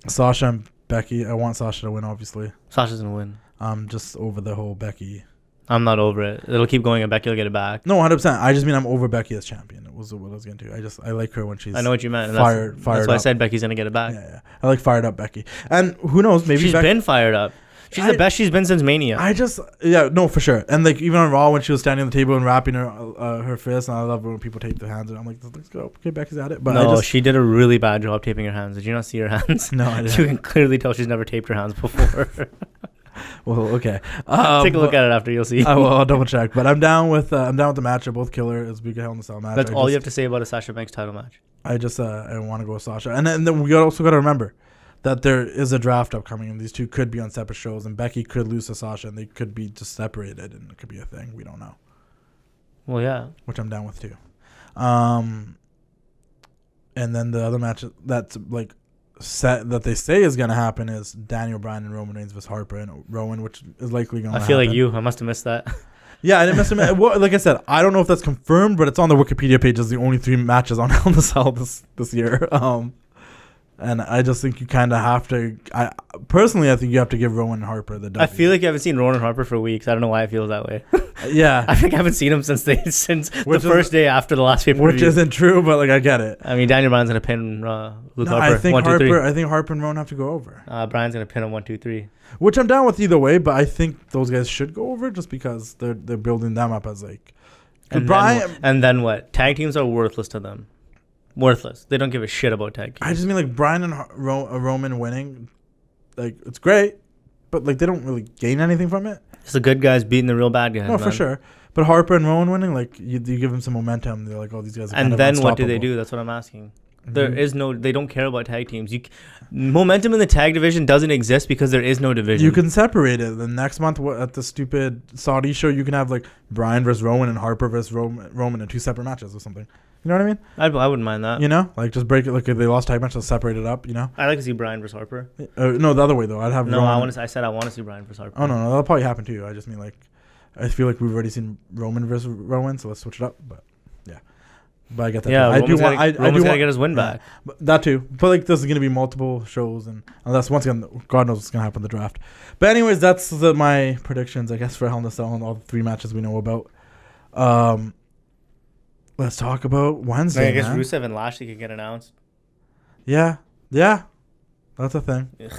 Sasha and Becky. I want Sasha to win, obviously. Sasha's going to win. Just over the whole Becky. I'm not over it. It'll keep going and Becky will get it back. No, 100%. I just mean I'm over Becky as champion. It was what I was going to do. I like her when she's I know what you meant. Fired that's why up. I said Becky's going to get it back. Yeah. I like fired up Becky. And who knows, maybe she's been fired up. She's the best she's been since Mania. For sure. And like even on Raw when she was standing on the table and wrapping her fist, and I love when people tape their hands, and I'm like, let's go. Okay, Becky's at it. But no, she did a really bad job taping her hands. Did you not see her hands? No, I didn't. You can clearly tell she's never taped her hands before. Well, okay. Take a look at it after, you'll see. I'll double check. But I'm down with the match. They're both killer. It's a big Hell in a Cell match. That's all you have to say about a Sasha Banks title match. I want to go with Sasha, and then we also got to remember that there is a draft upcoming, and these two could be on separate shows, and Becky could lose to Sasha, and they could be just separated, and it could be a thing. We don't know. Well, yeah. Which I'm down with, too. And then the other match that's, like, set that they say is going to happen is Daniel Bryan and Roman Reigns versus Harper and Rowan, which is likely going to happen. I feel like you. I must have missed that. Yeah, I didn't miss him. Well, like I said, I don't know if that's confirmed, but it's on the Wikipedia page as the only 3 matches on Hell in a Cell this year. And I just think you kind of have to. Personally, I think you have to give Rowan and Harper the W. I feel like you haven't seen Rowan and Harper for weeks. I don't know why I feel that way. Yeah, I think I haven't seen him since the first day after the last pay-per-view. Which isn't true, but like I get it. I mean, Daniel Bryan's gonna pin Luke Harper. I think 1, 2, 3. I think Harper and Rowan have to go over. Bryan's gonna pin him 1, 2, 3. Which I'm down with either way, but I think those guys should go over just because they're building them up as like. And then what? Tag teams are worthless to them. Worthless. They don't give a shit about tag teams. I just mean like Bryan and Roman winning, like it's great, but like they don't really gain anything from it. It's the good guys beating the real bad guys. No, for sure. But Harper and Rowan winning, like you give them some momentum. They're like, oh, these guys are kind of then what do they do? That's what I'm asking. Mm-hmm. There is no. They don't care about tag teams. Momentum in the tag division doesn't exist because there is no division. You can separate it. The next month at the stupid Saudi show, you can have like Bryan versus Rowan and Harper versus Roman in 2 separate matches or something. You know what I mean? I wouldn't mind that. You know, like just break it. Like if they lost tag match, they'll separate it up. You know. I like to see Bryan versus Harper. No, the other way though. I'd have. No, I said I want to see Bryan versus Harper. Oh no, that'll probably happen too. I just mean like, I feel like we've already seen Roman versus Rowan, so let's switch it up. But yeah, but I get that. Yeah, Roman's gotta get his win back. But that too. But like, there's gonna be multiple shows, and unless once again, God knows what's gonna happen in the draft. But anyways, that's my predictions, I guess, for Hell in a Cell and all the 3 matches we know about. Let's talk about Wednesday. I guess Rusev and Lashley could get announced. Yeah, that's a thing. Ugh.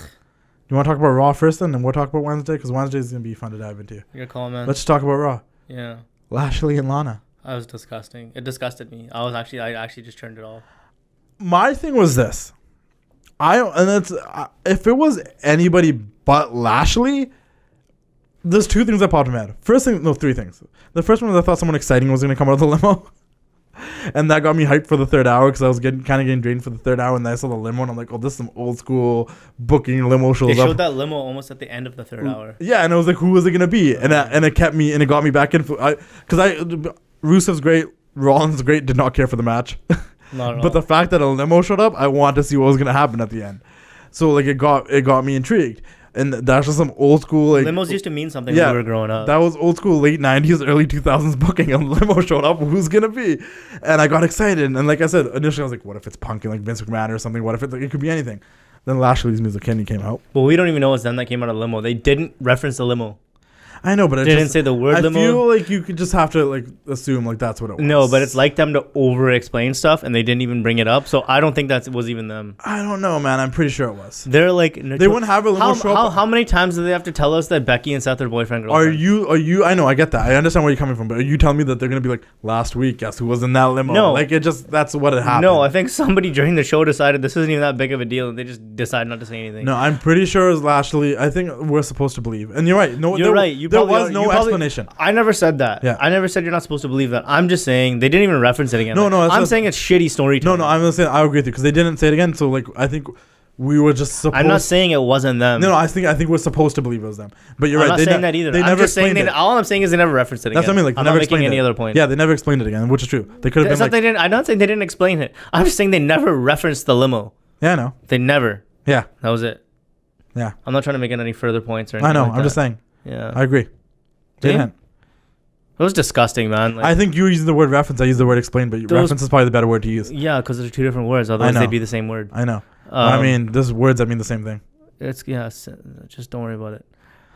You want to talk about Raw first, and then we'll talk about Wednesday because Wednesday is gonna be fun to dive into. You're calling, man. Let's just talk about Raw. Yeah. Lashley and Lana. That was disgusting. It disgusted me. I actually just turned it off. My thing was this. If it was anybody but Lashley, there's 2 things that popped in my head. 3 things. The first one was I thought someone exciting was gonna come out of the limo. And that got me hyped for the 3rd hour because I was getting drained for the 3rd hour, and then I saw the limo and I'm like, oh, this is some old school booking limo shows. They showed that limo almost at the end of the 3rd hour. Yeah, and I was like, who was it gonna be? And it kept me, and it got me back in. Rusev's great, Rollins great. Did not care for the match. Not at all. But the fact that a limo showed up, I wanted to see what was gonna happen at the end. So like it got me intrigued. And that's just some old school like limos used to mean something when we were growing up. That was old school late 90s, early 2000s booking. A limo showed up. Who's gonna be? And I got excited. And like I said, initially I was like, what if it's Punk and like Vince McMahon or something? What if it could be anything? Then Lashley's music Kenny came out. Well, we don't even know it's them that came out of limo. They didn't reference the limo. I know, but they didn't say the word limo. I feel like you could just have to like assume like that's what it was. No, but it's like them to over-explain stuff, and they didn't even bring it up. So I don't think that was even them. I don't know, man. I'm pretty sure it was. They're like they wouldn't have a limo show up. How many times do they have to tell us that Becky and Seth are boyfriend girlfriend? Are you? I know, I get that. I understand where you're coming from, but are you telling me that they're gonna be like last week? Guess who was in that limo? No, like it just that's what it happened. No, I think somebody during the show decided this isn't even that big of a deal, and they just decided not to say anything. No, I'm pretty sure it was Lashley. I think we're supposed to believe, and you're right. No, you're right. You there was no explanation. I never said that. Yeah. I never said you're not supposed to believe that. I'm just saying they didn't even reference it again. No, I'm saying it's shitty storytelling. No, I'm saying I agree with you because they didn't say it again. So like I think we were just supposed. I'm not saying it wasn't them. No, I think we're supposed to believe it was them. But you're I'm right. not saying that either. They I'm never just saying explained it. all I'm saying is they never referenced it again. That's what I mean. Like, I'm never not making any it. other point. Yeah, they never explained it again, which is true. They could have been like. I'm not saying they didn't explain it. I'm just saying they never referenced the limo. Yeah, I know. They never. Yeah. That was it. Yeah. I'm not trying to make any further points or anything. I know. Like I'm just saying. Yeah. I agree. They didn't. It was disgusting, man. Like, I think you using the word reference. I use the word explain, but reference is probably the better word to use. Yeah, because they're two different words. Otherwise, they'd be the same word. I know. I mean, there's words that mean the same thing. Just don't worry about it.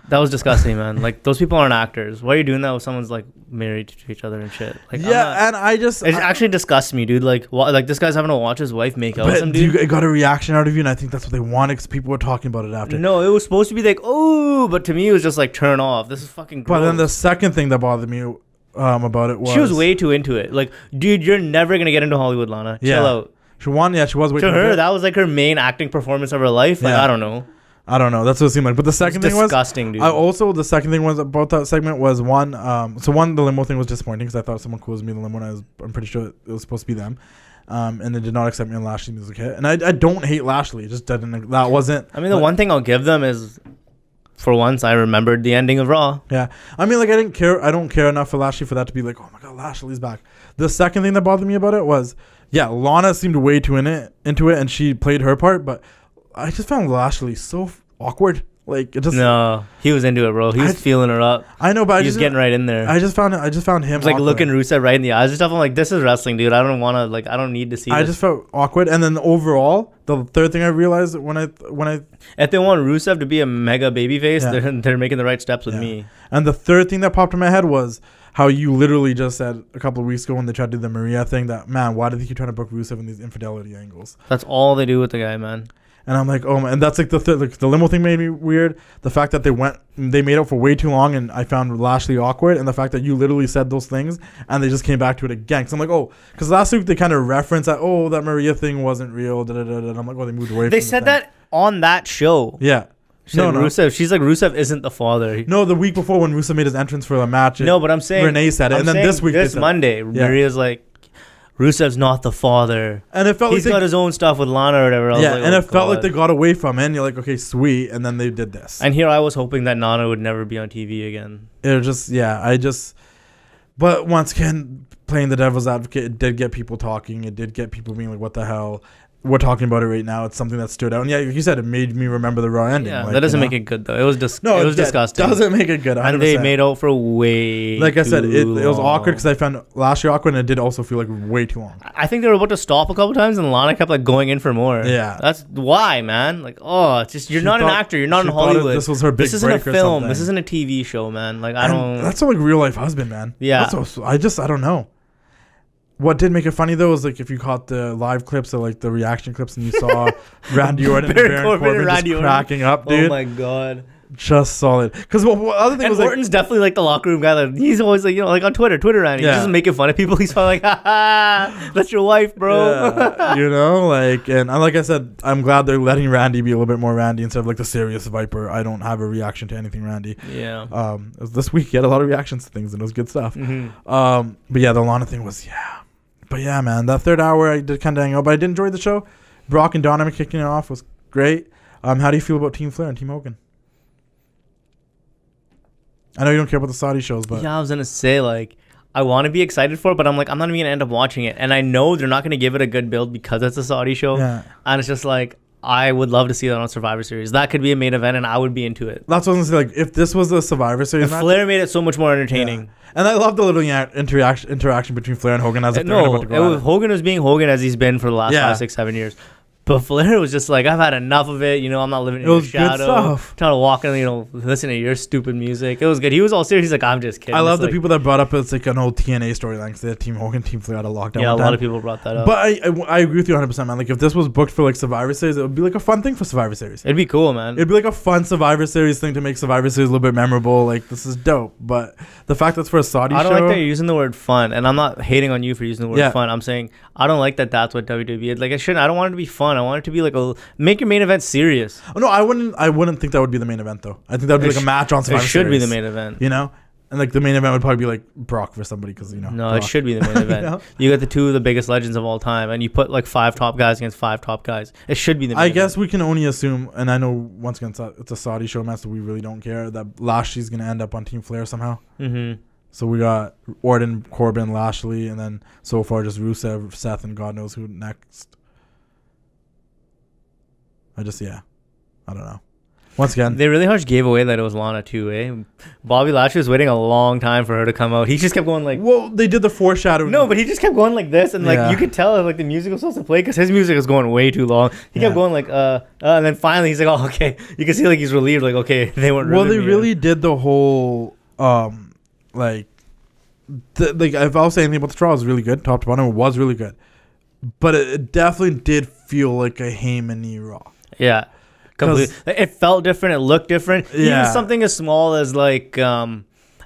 That was disgusting, man. Like, those people aren't actors. Why are you doing that when someone's like married to each other and shit? Like, and it actually disgusts me, dude. Like this guy's having to watch his wife make out with him, dude. It got a reaction out of you, and I think that's what they wanted because people were talking about it after. No, it was supposed to be like, oh, but to me it was just like turn off. This is fucking gross. But then the second thing that bothered me about it was she was way too into it. Like, dude, you're never gonna get into Hollywood, Lana. Yeah. Chill out. She was way to her. That was like her main acting performance of her life. Like, I don't know. That's what it seemed like. But the second thing was disgusting, dude. The second thing was about that segment was one. The limo thing was disappointing because I thought someone cool was me in the limo, and I'm pretty sure it was supposed to be them. And they did not accept me on Lashley's music hit. And I don't hate Lashley. It just didn't. That wasn't. I mean, the one thing I'll give them is, for once, I remembered the ending of Raw. Yeah, I mean, like I didn't care. I don't care enough for Lashley for that to be like, oh my god, Lashley's back. The second thing that bothered me about it was, Lana seemed way too into it, and she played her part, but I just found Lashley so awkward. Like, it just. No, he was into it, bro. He was feeling her up. I know, but he was getting right in there. I just found him. Like, looking Rusev right in the eyes and stuff. I'm like, this is wrestling, dude. I don't want to. Like, I don't need to see. I just felt awkward, and then overall, the third thing I realized when I if they want Rusev to be a mega babyface, they're making the right steps with me. And the third thing that popped in my head was how you literally just said a couple of weeks ago when they tried to do the Maria thing that, man, why do they keep trying to book Rusev in these infidelity angles? That's all they do with the guy, man. And I'm like, oh man, and that's like the limo thing made me weird. The fact that they made out for way too long, and I found Lashley awkward, and the fact that you literally said those things and they just came back to it again. Because I'm like, oh, because last week they kind of referenced that, oh, that Maria thing wasn't real. And I'm like, oh, they moved away. They said that on that show. Yeah. Rusev. She's like, Rusev isn't the father. No, the week before when Rusev made his entrance for the match. No, but I'm saying Renee said it, and then this week, this Monday, Maria's like, Rusev's not the father, and it felt he's got his own stuff with Lana or whatever. And it felt like they got away from it. And you're like, okay, sweet, and then they did this. And here I was hoping that Nana would never be on TV again. It was just, but once again, playing the devil's advocate, it did get people talking. It did get people being like, what the hell? We're talking about it right now. It's something that stood out. And like you said, it made me remember the Raw ending. Yeah, that doesn't make it good, though. It was disgusting. It doesn't make it good. 100%. And they made out for way Like I said, it was long. awkward because I found Lashley awkward, and it did also feel like way too long. I think they were about to stop a couple times, and Lana kept like going in for more. Yeah. That's why, man. Like, oh, it's just, you're not an actor. You're not in Hollywood. This was her big break or something. This isn't a film. This isn't a TV show, man. Like, That's like real life husband, man. Yeah. I don't know. What did make it funny though was like if you caught the live clips or like the reaction clips and you saw Randy Orton and Baron Corbin just cracking up, dude. Oh my god, just solid. Because what other thing was Orton's definitely like the locker room guy that he's always like, like on Twitter Randy, he's just making fun of people. He's probably like, ha ha, that's your wife, bro. Yeah, and like I said, I'm glad they're letting Randy be a little bit more Randy instead of like the serious Viper. I don't have a reaction to anything Randy. Yeah. This week he had a lot of reactions to things and it was good stuff. Mm-hmm. But yeah, the Lana thing was But yeah, man, that third hour I did kind of hang out, but I did enjoy the show. Brock and Dynamite kicking it off was great. How do you feel about Team Flair and Team Hogan? I know you don't care about the Saudi shows, but I was gonna say like I want to be excited for it, but I'm like I'm not even gonna end up watching it, and I know they're not gonna give it a good build because it's a Saudi show, and it's just like I would love to see that on Survivor Series. That could be a main event, and I would be into it. That's what I was gonna say. Like if this was a Survivor Series, match, Flair made it so much more entertaining. And I love the little interaction between Flair and Hogan as if they're about to go Hogan was being Hogan as he's been for the last 5, 6, 7 years. But Flair was just like, I've had enough of it. I'm not living in your shadow. Trying to walk in, listen to your stupid music. It was good. He was all serious. He's like, I'm just kidding. I love the people that brought up it's like an old TNA storyline because they had Team Hogan, Team Flair had a lockdown. Yeah, a lot of people brought that up. But I agree with you 100%, man. Like if this was booked for like Survivor Series, it would be like a fun thing for Survivor Series. It'd be cool, man. It'd be like a fun Survivor Series thing to make Survivor Series a little bit memorable. Like this is dope. But the fact that it's for a Saudi show. I don't like that you're using the word fun, and I'm not hating on you for using the word fun. I'm saying I don't like that that's what WWE is. Like it shouldn't. I don't want it to be fun. fun. I want it to be like make your main event serious. Oh, no, I wouldn't think that would be the main event though. I think that would be like a match on Survivor Series. It should be the Series, main event. You know, and like the main event would probably be like Brock for somebody because No, Brock. it should be the main event. You know? You got the two of the biggest legends of all time, and you put like 5 top guys against 5 top guys. It should be the main I event. guess we can only assume, and I know once again it's a Saudi show match, so we really don't care that Lashley's gonna end up on Team Flair somehow. Mm-hmm. So we got Orton, Corbin, Lashley, and then so far just Rusev, Seth, and God knows who next. I don't know. Once again, They really much gave away that it was Lana too, eh? Bobby Lashley was waiting a long time for her to come out. He just kept going like... well, they did the foreshadowing. No, but he just kept going like this, and like you could tell like the music was supposed to play because his music was going way too long. He kept going like and then finally he's like, oh, okay. You can see like he's relieved, like, okay, they weren't. Well, they really did the whole like if I was saying anything about the trial, it was really good. Top to bottom, it was really good, but it definitely did feel like a Heyman knee Raw. Yeah. Completely. It felt different. It looked different. Yeah. Even something as small as like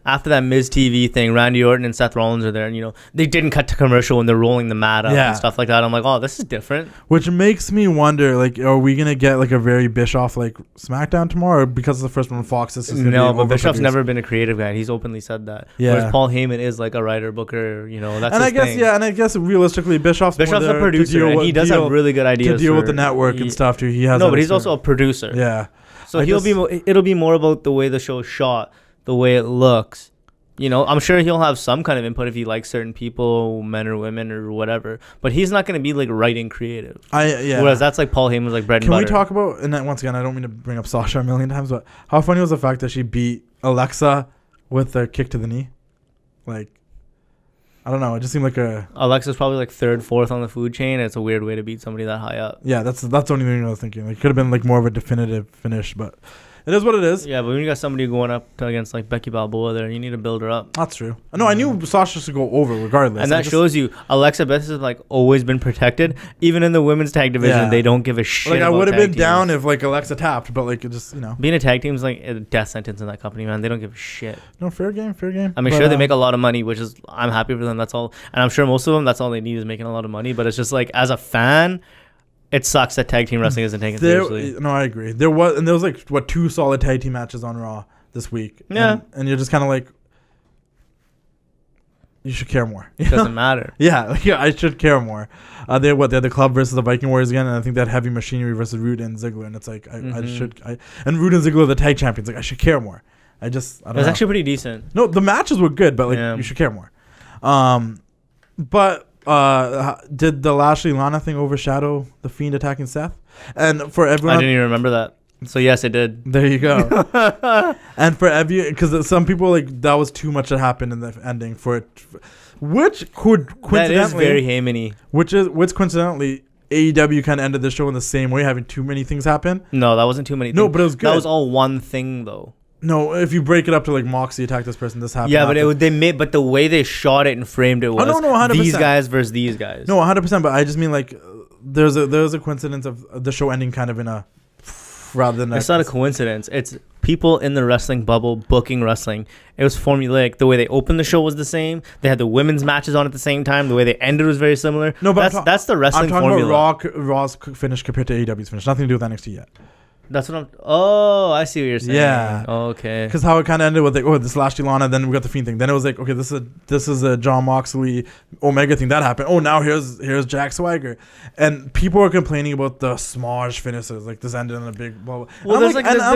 after that Miz TV thing, Randy Orton and Seth Rollins are there, and they didn't cut to commercial when they're rolling the mat up and stuff like that. I'm like, oh, this is different. Which makes me wonder, like, are we gonna get like a very Bischoff like SmackDown tomorrow? Or because it's the first one on Fox, this is no, but Bischoff's never been a creative guy. He's openly said that. Yeah. Whereas Paul Heyman is like a writer, booker. That's and his thing. And I guess realistically, Bischoff's a producer, and he does have really good ideas to deal with the network and stuff too. He has but he's also a producer. Yeah. So it'll be more about the way the show's shot, the way it looks. I'm sure he'll have some kind of input if he likes certain people, men or women or whatever. But he's not going to be like writing creative. Whereas that's like Paul Heyman's like bread and butter. Can we talk about, and then once again, I don't mean to bring up Sasha a million times, but how funny was the fact that she beat Alexa with a kick to the knee? Like, I don't know. It just seemed like Alexa's probably like 3rd, 4th on the food chain. It's a weird way to beat somebody that high up. Yeah, that's the only thing I was thinking. Like, it could have been like more of a definitive finish, but it is what it is. Yeah, but when you got somebody going up against like Becky Balboa there, you need to build her up. That's true. No, I knew Sasha should go over regardless. And that shows you Alexa Bliss has like always been protected. Even in the women's tag division, they don't give a shit. Like, I would have been down if like Alexa tapped, but like it just being a tag team is like a death sentence in that company, man. They don't give a shit. No, fair game. I mean, sure, they make a lot of money, which is I'm happy for them. That's all, and I'm sure most of them that's all they need is making a lot of money. But it's just like as a fan, it sucks that tag team wrestling isn't taken seriously. No, I agree. There was like 2 solid tag team matches on Raw this week. Yeah, and you're just kind of like, you should care more. It doesn't matter. Yeah, I should care more. They had the Club versus the Viking Warriors again, and I think that Heavy Machinery versus Roode and Ziggler, and it's like and Roode and Ziggler are the tag champions. Like, I should care more. I don't know. It was actually pretty decent. No, the matches were good, but like you should care more. But. Did the Lashley Lana thing overshadow the Fiend attacking Seth? And for everyone, I didn't even remember that. So yes, it did. There you go. And for because some people like that was too much that happened in the ending for it, which could coincidentally that is very Heyman-y. Which coincidentally AEW kind of ended the show in the same way, having too many things happen. No, that wasn't too many. No, but it was good. That was all one thing though. No, if you break it up to like Moxley attacked this person, this happened. Yeah, but but the way they shot it and framed it was 100%. These guys versus these guys. No, 100%. But I just mean like there's a coincidence of the show ending kind of in a rather than. It's not a coincidence. It's people in the wrestling bubble booking wrestling. It was formulaic. The way they opened the show was the same. They had the women's matches on at the same time. The way they ended was very similar. No, but that's the wrestling formula. I'm talking about Raw's finish compared to AEW's finish. Nothing to do with NXT yet. That's what I'm. Oh, I see what you're saying. Yeah. Oh, okay. Because how it kind of ended with like, this Lashley Lana, then we got the Fiend thing. Then it was like, okay, this is a John Moxley Omega thing that happened. Oh, now here's Jack Swagger, and people are complaining about the smosh finishes. Like this ended in a big blah. Well, personally, I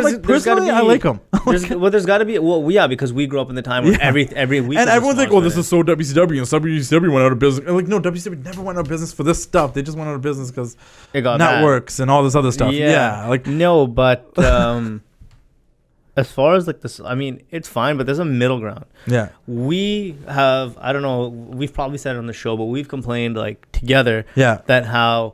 like them. There's got to be. Well, yeah, because we grew up in the time where every week. And everyone's like, this is so WCW, and WCW went out of business. And like, no, WCW never went out of business for this stuff. They just went out of business because it got networks and all this other stuff. Yeah, like no. But as far as like this, I mean, it's fine, but there's a middle ground. Yeah. We have, I don't know, we've probably said it on the show, but we've complained like together that how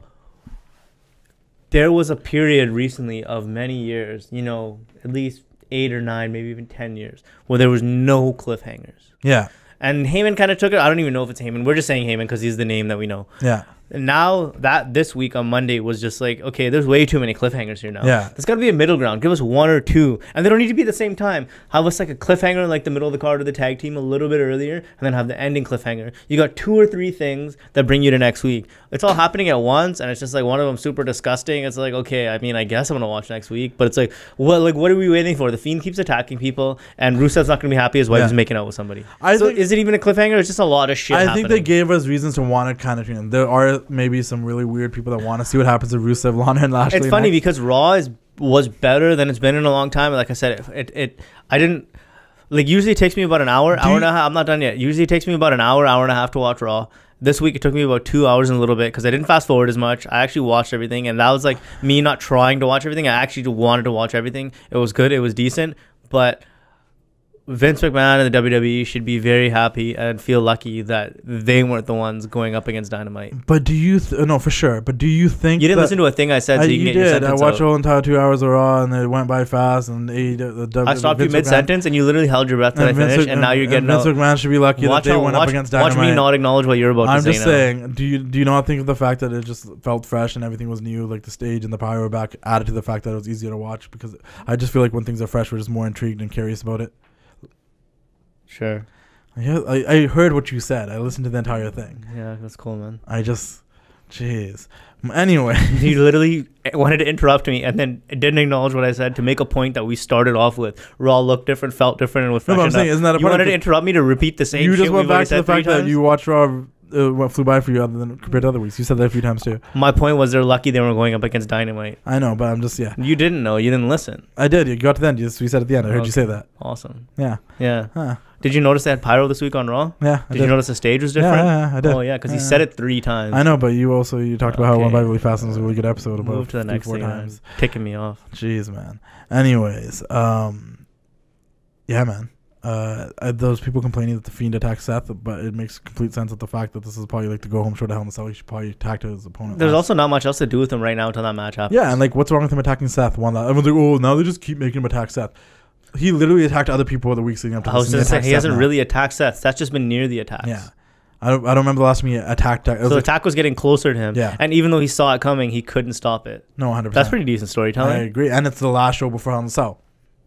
there was a period recently of many years, at least 8 or 9, maybe even 10 years, where there was no cliffhangers. Yeah. And Heyman kind of took it. I don't even know if it's Heyman. We're just saying Heyman because he's the name that we know. Yeah. Now that this week on Monday was just like, okay, there's way too many cliffhangers here now. Yeah. There's got to be a middle ground. Give us one or two. And they don't need to be at the same time. Have us like a cliffhanger in like the middle of the card of the tag team a little bit earlier, and then have the ending cliffhanger. You got 2 or 3 things that bring you to next week. It's all happening at once, and it's just like one of them super disgusting. It's like, okay, I mean, I guess I'm going to watch next week. But it's like, what are we waiting for? The Fiend keeps attacking people, and Rusev's not going to be happy his wife is making out with somebody. Is it even a cliffhanger? It's just a lot of shit happening. I think they gave us reasons to want to kind of, there are maybe some really weird people that want to see what happens to Rusev, Lana, and Lashley. It's funny because Raw was better than it's been in a long time. Like I said, I didn't like. Usually it takes me about an hour and a half. I'm not done yet. Usually it takes me about an hour and a half to watch Raw. This week it took me about 2 hours and a little bit because I didn't fast forward as much. I actually watched everything, and that was like me not trying to watch everything. I actually wanted to watch everything. It was good. It was decent, but Vince McMahon and the WWE should be very happy and feel lucky that they weren't the ones going up against Dynamite. But do you no, for sure, but do you think you didn't listen to a thing I said? So you can get your sentence I watched out. the entire 2 hours of Raw, and it went by fast. And I stopped you mid-sentence, and you literally held your breath till I finished, and now you're getting Vince McMahon should be lucky that they went up against Dynamite. Watch me not acknowledge what you're about to say. I'm just saying, do you not think of the fact that it just felt fresh and everything was new, like the stage and the power were back, added to the fact that it was easier to watch? Because I just feel like when things are fresh, we're just more intrigued and curious about it. Sure. I heard what you said. I listened to the entire thing. Yeah, that's cool, man. Jeez. Anyway. You literally wanted to interrupt me and then didn't acknowledge what I said to make a point that we started off with. Raw looked different, felt different, and was fresh. No, but I'm saying, isn't that a You wanted to interrupt me to repeat the same shit. You just went back to the fact that times? you watched Raw. What flew by for you other than compared to other weeks? You said that a few times too. My point was they're lucky they weren't going up against Dynamite. I know, but I'm just You didn't know. You didn't listen. I did. You got to the end. We said at the end. I heard you say that. Awesome. Yeah. Huh. Did you notice they had pyro this week on Raw? Yeah. Did you notice the stage was different? Yeah, I did. Oh yeah, because he said it 3 times. I know, but you talked about how it went by really fast and it was a really good episode. About Move to the next thing. Times. Ticking me off. Jeez, man. Anyways, yeah, man. Those people complaining that the Fiend attacked Seth, but it makes complete sense that the fact that this is probably like the go home show to Hell in a Cell. He should probably attack his opponent. There's also not much else to do with him right now until that match happens. Yeah, and like, what's wrong with him attacking Seth? Everyone's like, oh, now they just keep making him attack Seth. He literally attacked other people the weeks leading up to this. I was just saying, he hasn't really attacked Seth. Seth's just been near the attacks. Yeah. I don't remember the last time he attacked. So the attack was getting closer to him. Yeah. And even though he saw it coming, he couldn't stop it. No, 100%. That's pretty decent storytelling. I agree. And it's the last show before Hell in a Cell.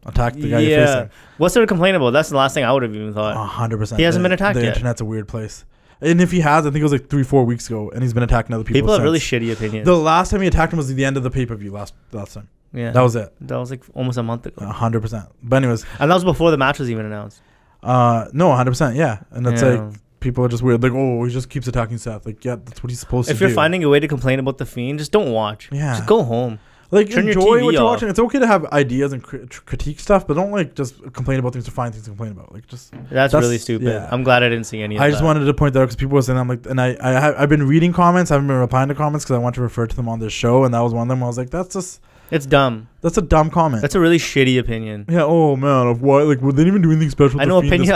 Attack the guy you're facing. What's there to complain about? That's the last thing I would have even thought. 100%. He hasn't been attacked yet. The internet's a weird place. And if he has, I think it was like 3-4 weeks ago, and he's been attacking other people. People have really shitty opinions. The last time he attacked him was at the end of the pay-per-view last time. Yeah. That was it. That was like almost a month ago. 100%. But anyways. And that was before the match was even announced. No, 100%, yeah. And it's like, people are just weird. Like, oh, he just keeps attacking Seth. Like, yeah, that's what he's supposed to do. If you're finding a way to complain about the Fiend, just don't watch. Yeah. Just go home. Like, turn enjoy what you're watching. It's okay to have ideas and critique stuff, but don't like just complain about things to find things to complain about. Like, just that's really stupid. Yeah. I'm glad I didn't see any of that. I just wanted to point that out because people were saying, I'm like, and I've been reading comments. I haven't been replying to comments because I want to refer to them on this show, and that was one of them. I was like, that's just. It's dumb. That's a dumb comment. That's a really shitty opinion. Yeah. Oh man. Of what? Like, well, they didn't even do anything special. I know opinions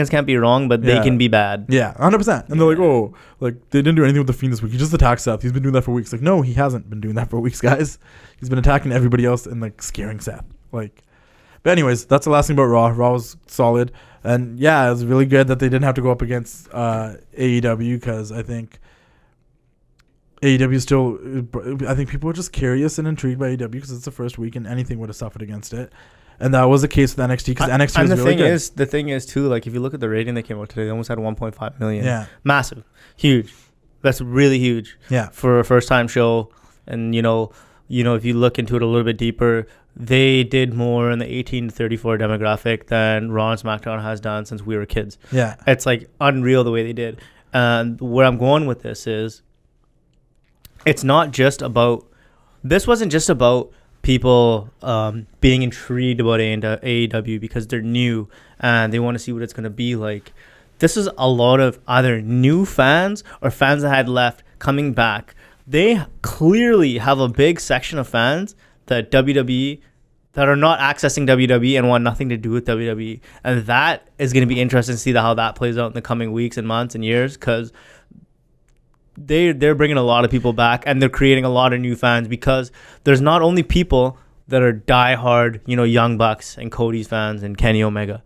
can't be wrong, but they can be bad. Yeah, 100%. And they're like, oh, like they didn't do anything with the Fiend this week. He just attacked Seth. He's been doing that for weeks. Like, no, he hasn't been doing that for weeks, guys. He's been attacking everybody else and like scaring Seth. Like, but anyways, that's the last thing about Raw. Raw was solid, and yeah, it was really good that they didn't have to go up against AEW because I think. AEW still, I think people are just curious and intrigued by AEW because it's the first week and anything would have suffered against it. And that was the case with NXT because NXT was really good. The thing is, too, like if you look at the rating that came out today, they almost had 1.5 million. Yeah. Massive. Huge. That's really huge. Yeah. For a first-time show. And, you know, if you look into it a little bit deeper, they did more in the 18 to 34 demographic than Raw and SmackDown has done since we were kids. Yeah. It's like unreal the way they did. And where I'm going with this is, it's not just about, this wasn't just about people being intrigued about AEW because they're new and they want to see what it's going to be like. This is a lot of either new fans or fans that had left coming back. They clearly have a big section of fans that WWE, that are not accessing WWE and want nothing to do with WWE. And that is going to be interesting to see how that plays out in the coming weeks and months and years because they're bringing a lot of people back and they're creating a lot of new fans because there's not only people that are diehard, Young Bucks and Cody's fans and Kenny Omega,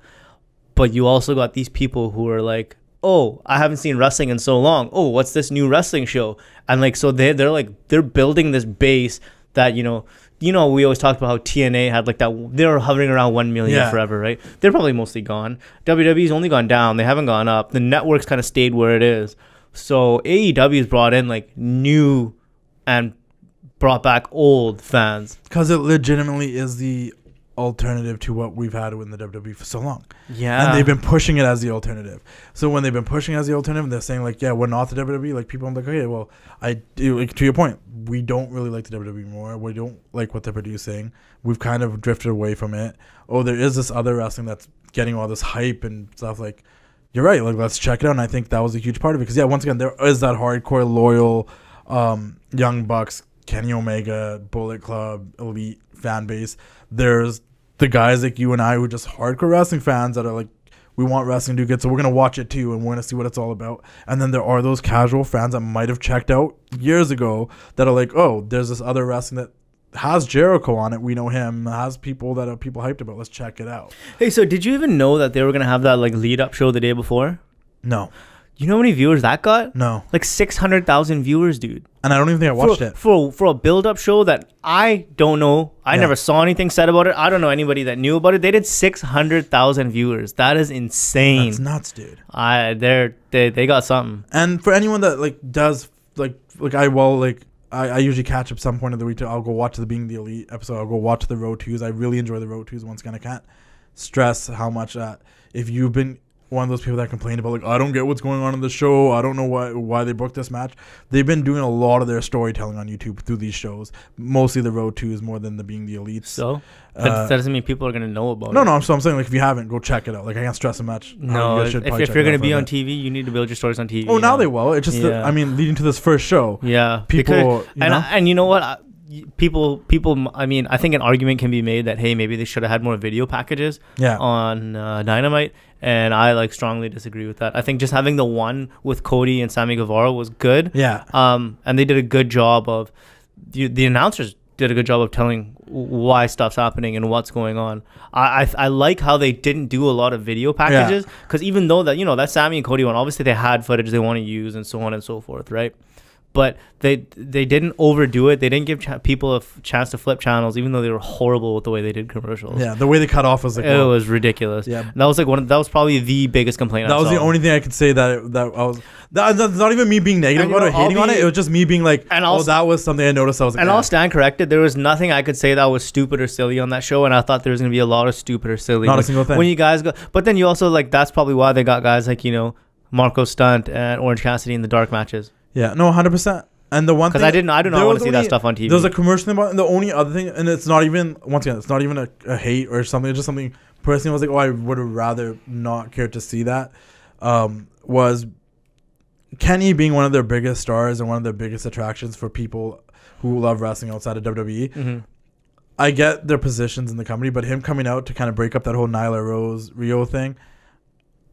but you also got these people who are like, oh, I haven't seen wrestling in so long. Oh, what's this new wrestling show? And like, so they're building this base that, we always talked about how TNA had like that. They were hovering around 1 million forever, right? They're probably mostly gone. WWE's only gone down. They haven't gone up. The network's kind of stayed where it is. So AEW's brought in like new and brought back old fans. Because it legitimately is the alternative to what we've had in the WWE for so long. Yeah. And they've been pushing it as the alternative. So when they've been pushing it as the alternative, they're saying like, yeah, we're not the WWE. Like people are like, okay, well, I do, like, to your point, we don't really like the WWE anymore. We don't like what they're producing. We've kind of drifted away from it. Oh, there is this other wrestling that's getting all this hype and stuff. Like, you're right. Like, let's check it out. And I think that was a huge part of it. Because, yeah, once again, there is that hardcore, loyal Young Bucks, Kenny Omega, Bullet Club, Elite fan base. There's the guys like you and I who are just hardcore wrestling fans that are like, we want wrestling to do good, so we're going to watch it too, and we're going to see what it's all about. And then there are those casual fans that might have checked out years ago that are like, oh, there's this other wrestling that has Jericho on it. We know him. Has people that are people hyped about. Let's check it out. Hey, so did you even know that they were going to have that like lead-up show the day before? No. You know how many viewers that got? No. Like 600,000 viewers, dude. And I don't even think I watched it. For a build-up show that I don't know. I never saw anything said about it. I don't know anybody that knew about it. They did 600,000 viewers. That is insane. That's nuts, dude. They got something. And for anyone that like does like I usually catch up some point of the week. I'll go watch the Being the Elite episode. I'll go watch the Road 2s. I really enjoy the Road 2s. Once again, I can't stress how much that if you've been one of those people that complain about like, I don't get what's going on in the show, I don't know why they booked this match. They've been doing a lot of their storytelling on YouTube through these shows, mostly the Road 2s more than the Being the Elites. So that doesn't mean people are going to know about it. No, so I'm saying like if you haven't, go check it out. Like I can't stress a match. No, if you're going to be on TV, you need to build your stories on TV. Oh, now they will. It's just I mean, leading to this first show, people and you know what, people I mean, I think an argument can be made that hey, maybe they should have had more video packages on Dynamite, and I like strongly disagree with that. I think just having the one with Cody and Sammy Guevara was good. And they did a good job of the announcers did a good job of telling why stuff's happening and what's going on. I like how they didn't do a lot of video packages, because even though that that Sammy and Cody one, obviously they had footage they want to use and so on and so forth, right? But they didn't overdo it. They didn't give people a chance to flip channels, even though they were horrible with the way they did commercials. Yeah, the way they cut off was like, it was ridiculous. Yeah, that was like that was probably the biggest complaint. That was the only thing I could say that's not even me being negative about it or hating on it. It was just me being like, that was something I noticed. I was like, and I'll stand corrected. There was nothing I could say that was stupid or silly on that show, and I thought there was gonna be a lot of stupid or silly. Not a single thing. When you guys go, but then you also like that's probably why they got guys like Marco Stunt and Orange Cassidy in the dark matches. Yeah, no, 100%. And the one thing, because I do not want to see that stuff on TV. There's a commercial about it, and the only other thing, and it's not even, once again, it's not even a hate or something. It's just something personally I was like, oh, I would have rather not cared to see that. Was Kenny being one of their biggest stars and one of their biggest attractions for people who love wrestling outside of WWE. Mm-hmm. I get their positions in the company, but him coming out to kind of break up that whole Nyla Rose Rio thing,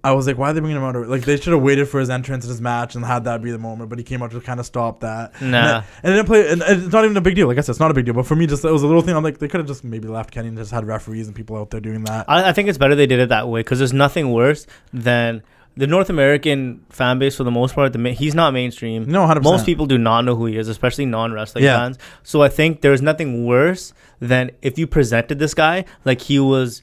I was like, why are they bringing him out? Like, they should have waited for his entrance in his match and had that be the moment. But he came out to kind of stop that. Nah. And it didn't play. And it's not even a big deal. Like I said, it's not a big deal. But for me, just it was a little thing. I'm like, they could have just maybe left Kenny and just had referees and people out there doing that. I think it's better they did it that way, because there's nothing worse than the North American fan base, for the most part. He's not mainstream. No, 100%. Most people do not know who he is, especially non-wrestling fans. So I think there's nothing worse than if you presented this guy like he was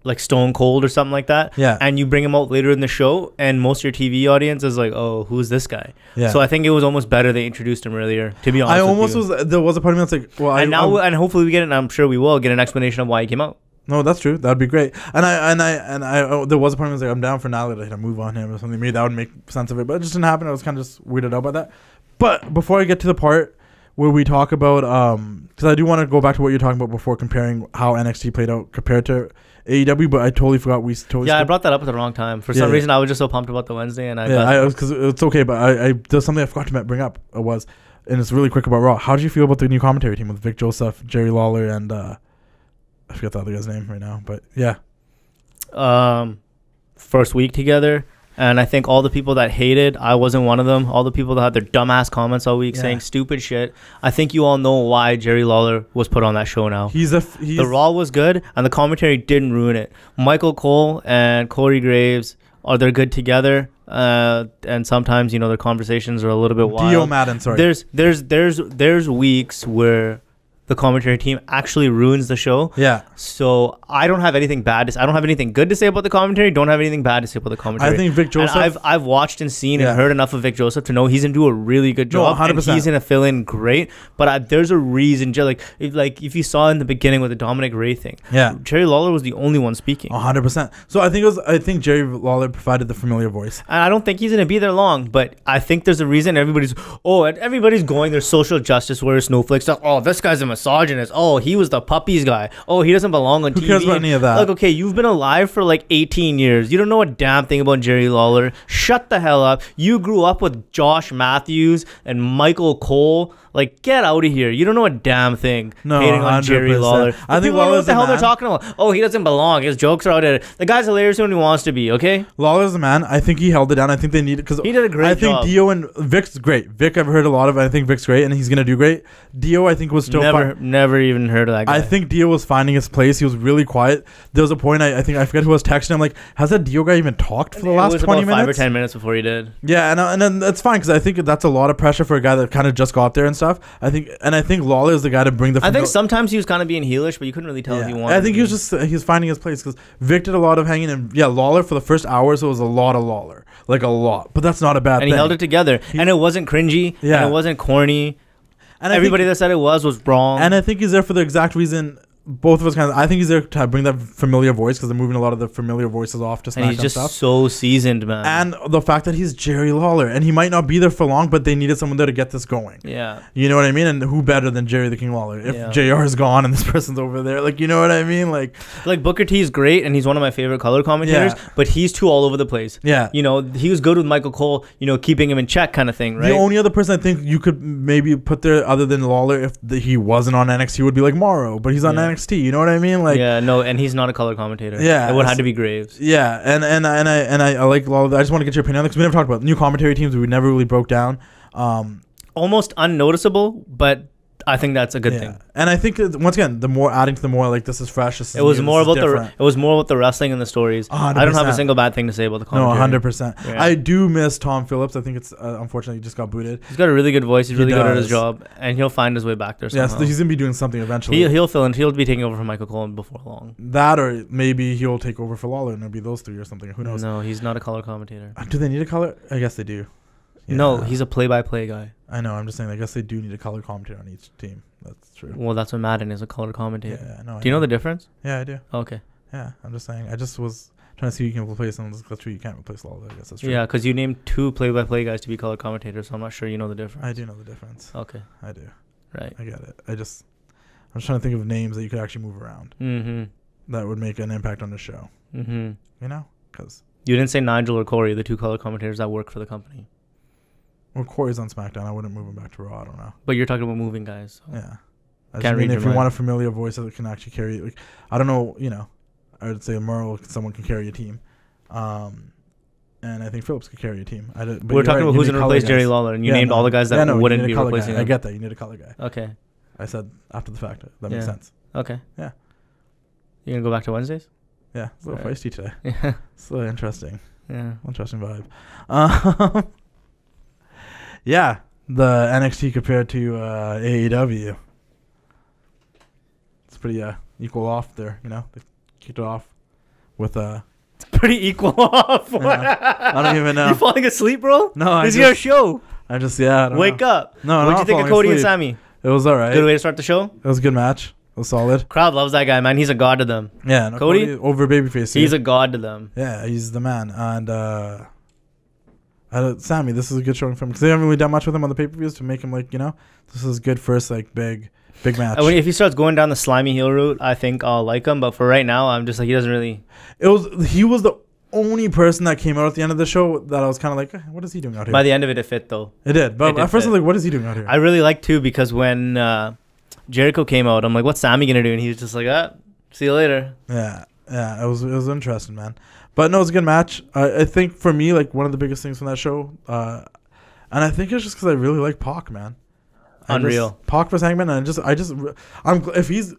like Stone Cold or something like that, and you bring him out later in the show, and most of your TV audience is like, oh, who's this guy? So I think it was almost better they introduced him earlier, to be honest. There was a part of me that's like, well, and hopefully we get, and I'm sure we will get an explanation of why he came out. No, that's true. That'd be great. And I there was a part of me that's like, I'm down for now to move on him or something. Maybe that would make sense of it, but it just didn't happen. I was kind of just weirded out by that. But before I get to the part where we talk about, because I do want to go back to what you're talking about before, comparing how NXT played out compared to AEW, but I totally forgot I brought that up at the wrong time. For some reason, I was just so pumped about the Wednesday, and because it's okay, but there's something I forgot to bring up. And it's really quick about Raw. How did you feel about the new commentary team with Vic Joseph, Jerry Lawler, and I forget the other guy's name right now, but yeah. First week together. And I think all the people that hated, I wasn't one of them. All the people that had their dumbass comments all week saying stupid shit. I think you all know why Jerry Lawler was put on that show now. The Raw was good, and the commentary didn't ruin it. Michael Cole and Corey Graves or they're good together. And sometimes, you know, their conversations are a little bit wild. Dio Madden, sorry. There's weeks where the commentary team actually ruins the show. Yeah. So I don't have anything bad to say. I don't have anything good to say about the commentary. Don't have anything bad to say about the commentary. I think Vic Joseph. And I've watched and seen and heard enough of Vic Joseph to know he's gonna do a really good job. 100%. And he's gonna fill in great. But there's a reason. If you saw in the beginning with the Dominic Ray thing, Jerry Lawler was the only one speaking. 100%. So I think Jerry Lawler provided the familiar voice. And I don't think he's gonna be there long. But I think there's a reason everybody's going their social justice warrior snowflake stuff. Oh, this guy's a misogynist. Oh, he was the puppies guy. Oh, he doesn't belong on TV. Who cares about any of that? Like, okay, you've been alive for like 18 years. You don't know a damn thing about Jerry Lawler. Shut the hell up. You grew up with Josh Matthews and Michael Cole. Like, get out of here. You don't know a damn thing. No, hating on 100%. Jerry Lawler. I think people don't know what the hell Lawler's a they're talking about. Oh, he doesn't belong. His jokes are out there. The guy's hilarious when he wants to be, okay? Lawler's a man. I think he held it down. I think they needed, because he did a great job. I think Dio and Vic's great. Vic, I've heard a lot of. I think Vic's great, and he's gonna do great. Dio, I think, was still never even heard of that guy. I think Dio was finding his place. He was really quiet. There was a point I forget who was texting him, like, has that Dio guy even talked for the last 20 minutes? 5 or 10 minutes before he did. Yeah, and then that's fine, because I think that's a lot of pressure for a guy that kind of just got there and stuff. I think Lawler is the guy to bring the. I think sometimes he was kind of being heelish, but you couldn't really tell if he wanted. I think he was finding his place, because Vic did a lot of hanging, and Lawler for the first hour, so it was a lot of Lawler, like a lot. But that's not a bad thing. And he held it together, and it wasn't cringy, and it wasn't corny. And everybody that said it was wrong. And I think he's there for the exact reason. Both of us I think he's there to bring that familiar voice, because they're moving a lot of the familiar voices off to SmackDown. And he's just so seasoned, man. And the fact that he's Jerry Lawler, and he might not be there for long, but they needed someone there to get this going. Yeah. You know what I mean? And who better than Jerry the King Lawler? If JR is gone and this person's over there, like, you know what I mean? Like Booker T is great, and he's one of my favorite color commentators, but he's too all over the place. Yeah. You know, he was good with Michael Cole, you know, keeping him in check kind of thing, right? The only other person I think you could maybe put there other than Lawler, if he wasn't on NXT, would be like Morrow, but he's on NXT. You know what I mean? Like, and he's not a color commentator. It would have to be Graves. Yeah, and I like Lawler. I just want to get your opinion on this, because we never talked about new commentary teams. We never really broke down. Almost unnoticeable, but I think that's a good thing. And I think once again, the more adding to the more, like, this is fresh. This is it was new, more about different. it was more about the wrestling and the stories. 100%. I don't have a single bad thing to say about the commentary. No, 100%. Yeah. I do miss Tom Phillips. I think it's unfortunately he just got booted. He's got a really good voice. He's really good at his job, and he'll find his way back there somehow. Yeah, so he's gonna be doing something eventually. He'll fill in. He'll be taking over for Michael Cole before long. That, or maybe he'll take over for Lawler, and it'll be those three or something. Who knows? No, he's not a color commentator. Do they need a color? I guess they do. Yeah. No, he's a play-by-play guy. I know. I'm just saying. I guess they do need a color commentator on each team. That's true. Well, that's what Madden is, a color commentator. Yeah, no. Do you know the difference? Yeah, I do. Okay. Yeah, I'm just saying. I just was trying to see who you can replace them. That's true. You can't replace Lawler. I guess that's true. Yeah, because you named two play-by-play guys to be color commentators, so I'm not sure you know the difference. I do know the difference. Okay. I do. Right. I get it. I'm just trying to think of names that you could actually move around. Mm-hmm. That would make an impact on the show. Mm-hmm. You know, because you didn't say Nigel or Corey, the two color commentators that work for the company. Well, Corey's on SmackDown. I wouldn't move him back to Raw. I don't know. But you're talking about moving guys. So. Yeah. I just mean if you want a familiar voice that can actually carry, like, I don't know, you know, I would say Merle, someone can carry a team. And I think Phillips could carry a team. We're talking about who's going to replace Jerry Lawler, and you named all the guys that wouldn't be replacing him. I get that. You need a color guy. Okay. I said after the fact. That makes sense. Okay. Yeah. You going to go back to Wednesdays? Yeah. It's a little feisty today. Yeah. It's a little interesting. Yeah. Interesting vibe. Yeah. The NXT compared to AEW. It's pretty equal off there, you know. They kicked it off with It's pretty equal off. I don't even know. You falling asleep, bro? No, This is your show. I don't Wake know. up. No, what'd you think of Cody and Sammy? It was alright. Good way to start the show. It was a good match. It was solid. Crowd loves that guy, man. He's a god to them. Yeah, no, Cody over babyface. He's a god to them. Yeah, he's the man. And Sammy, this is a good showing for him, because they haven't really done much with him on the pay-per-views to make him, like, you know, this is good first, like, big match. If he starts going down the slimy heel route, I think I'll like him. But for right now, I'm just like, he doesn't really. He was the only person that came out at the end of the show that I was kind of like, what is he doing out here? By the end of it, it fit though. It did, but at first I was like, what is he doing out here? I really liked too, because when Jericho came out, I'm like, what's Sammy gonna do? And he was just like, see you later. Yeah, it was interesting, man. But no, it was a good match. I think for me, like, one of the biggest things from that show, and I think it's just because I really like Pac, man. Unreal. Pac versus Hangman, and if he's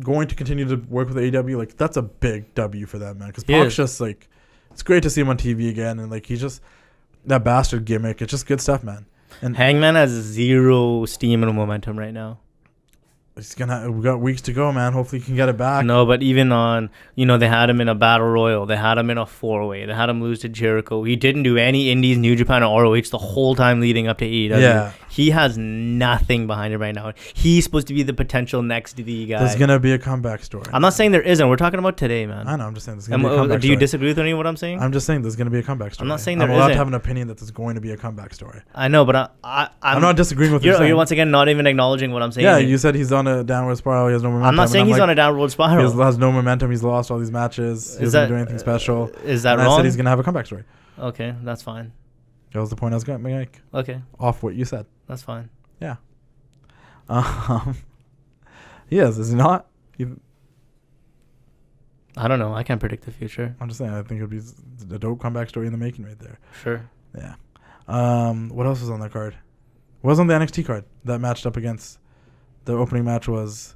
going to continue to work with AEW, like, that's a big W for them, man. Because Pac's just like it's great to see him on TV again, and like he's just that bastard gimmick. It's just good stuff, man. And Hangman has zero steam and momentum right now. we got weeks to go, man. Hopefully he can get it back. No, but even on, they had him in a battle royal. They had him in a 4-way. They had him lose to Jericho. He didn't do any Indies, New Japan, or ROH the whole time leading up to AEW. Yeah. He has nothing behind him right now. He's supposed to be the potential next D guy. There's going to be a comeback story. I'm not saying there isn't. We're talking about today, man. I know. I'm just saying there's going to be a comeback story. Do you story. disagree with any of what I'm saying? I'm just saying there's going to be a comeback story. I'm not saying there I'm allowed isn't. to have an opinion that there's going to be a comeback story. I know, but I'm not disagreeing with you're once again not even acknowledging what I'm saying. Yeah, you said he's on a downward spiral. He has no momentum. I'm not saying he's on a downward spiral. He has no momentum. He's lost all these matches. He doesn't do anything special. Is that wrong? wrong? I said he's going to have a comeback story. Okay, that's fine. That was the point I was going to make. Okay. Off what you said. That's fine. Yeah. Yes, is he not? I don't know. I can't predict the future. I'm just saying. I think it would be a dope comeback story in the making right there. Sure. Yeah. What else was on that card? What was on the NXT card that matched up against? The opening match was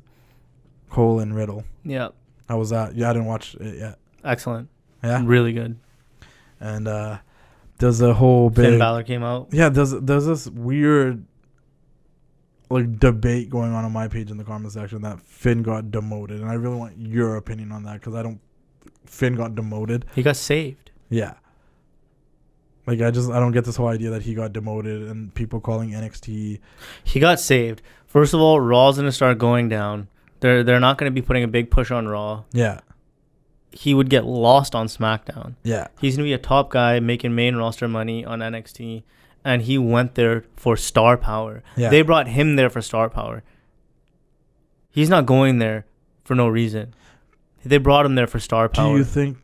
Cole and Riddle. Yeah. How was that? Yeah, I didn't watch it yet. Excellent. Yeah. Really good. And there's a whole big Finn Balor came out. Yeah, there's this weird like debate going on my page in the comment section that Finn got demoted, and I really want your opinion on that because Finn got demoted. He got saved. Yeah. Like I don't get this whole idea that he got demoted and people calling NXT. He got saved. First of all, Raw's gonna start going down. They're not gonna be putting a big push on Raw. Yeah. He would get lost on SmackDown. Yeah. He's gonna be a top guy making main roster money on NXT, and he went there for star power. Yeah. They brought him there for star power. He's not going there for no reason. They brought him there for star power. Do you think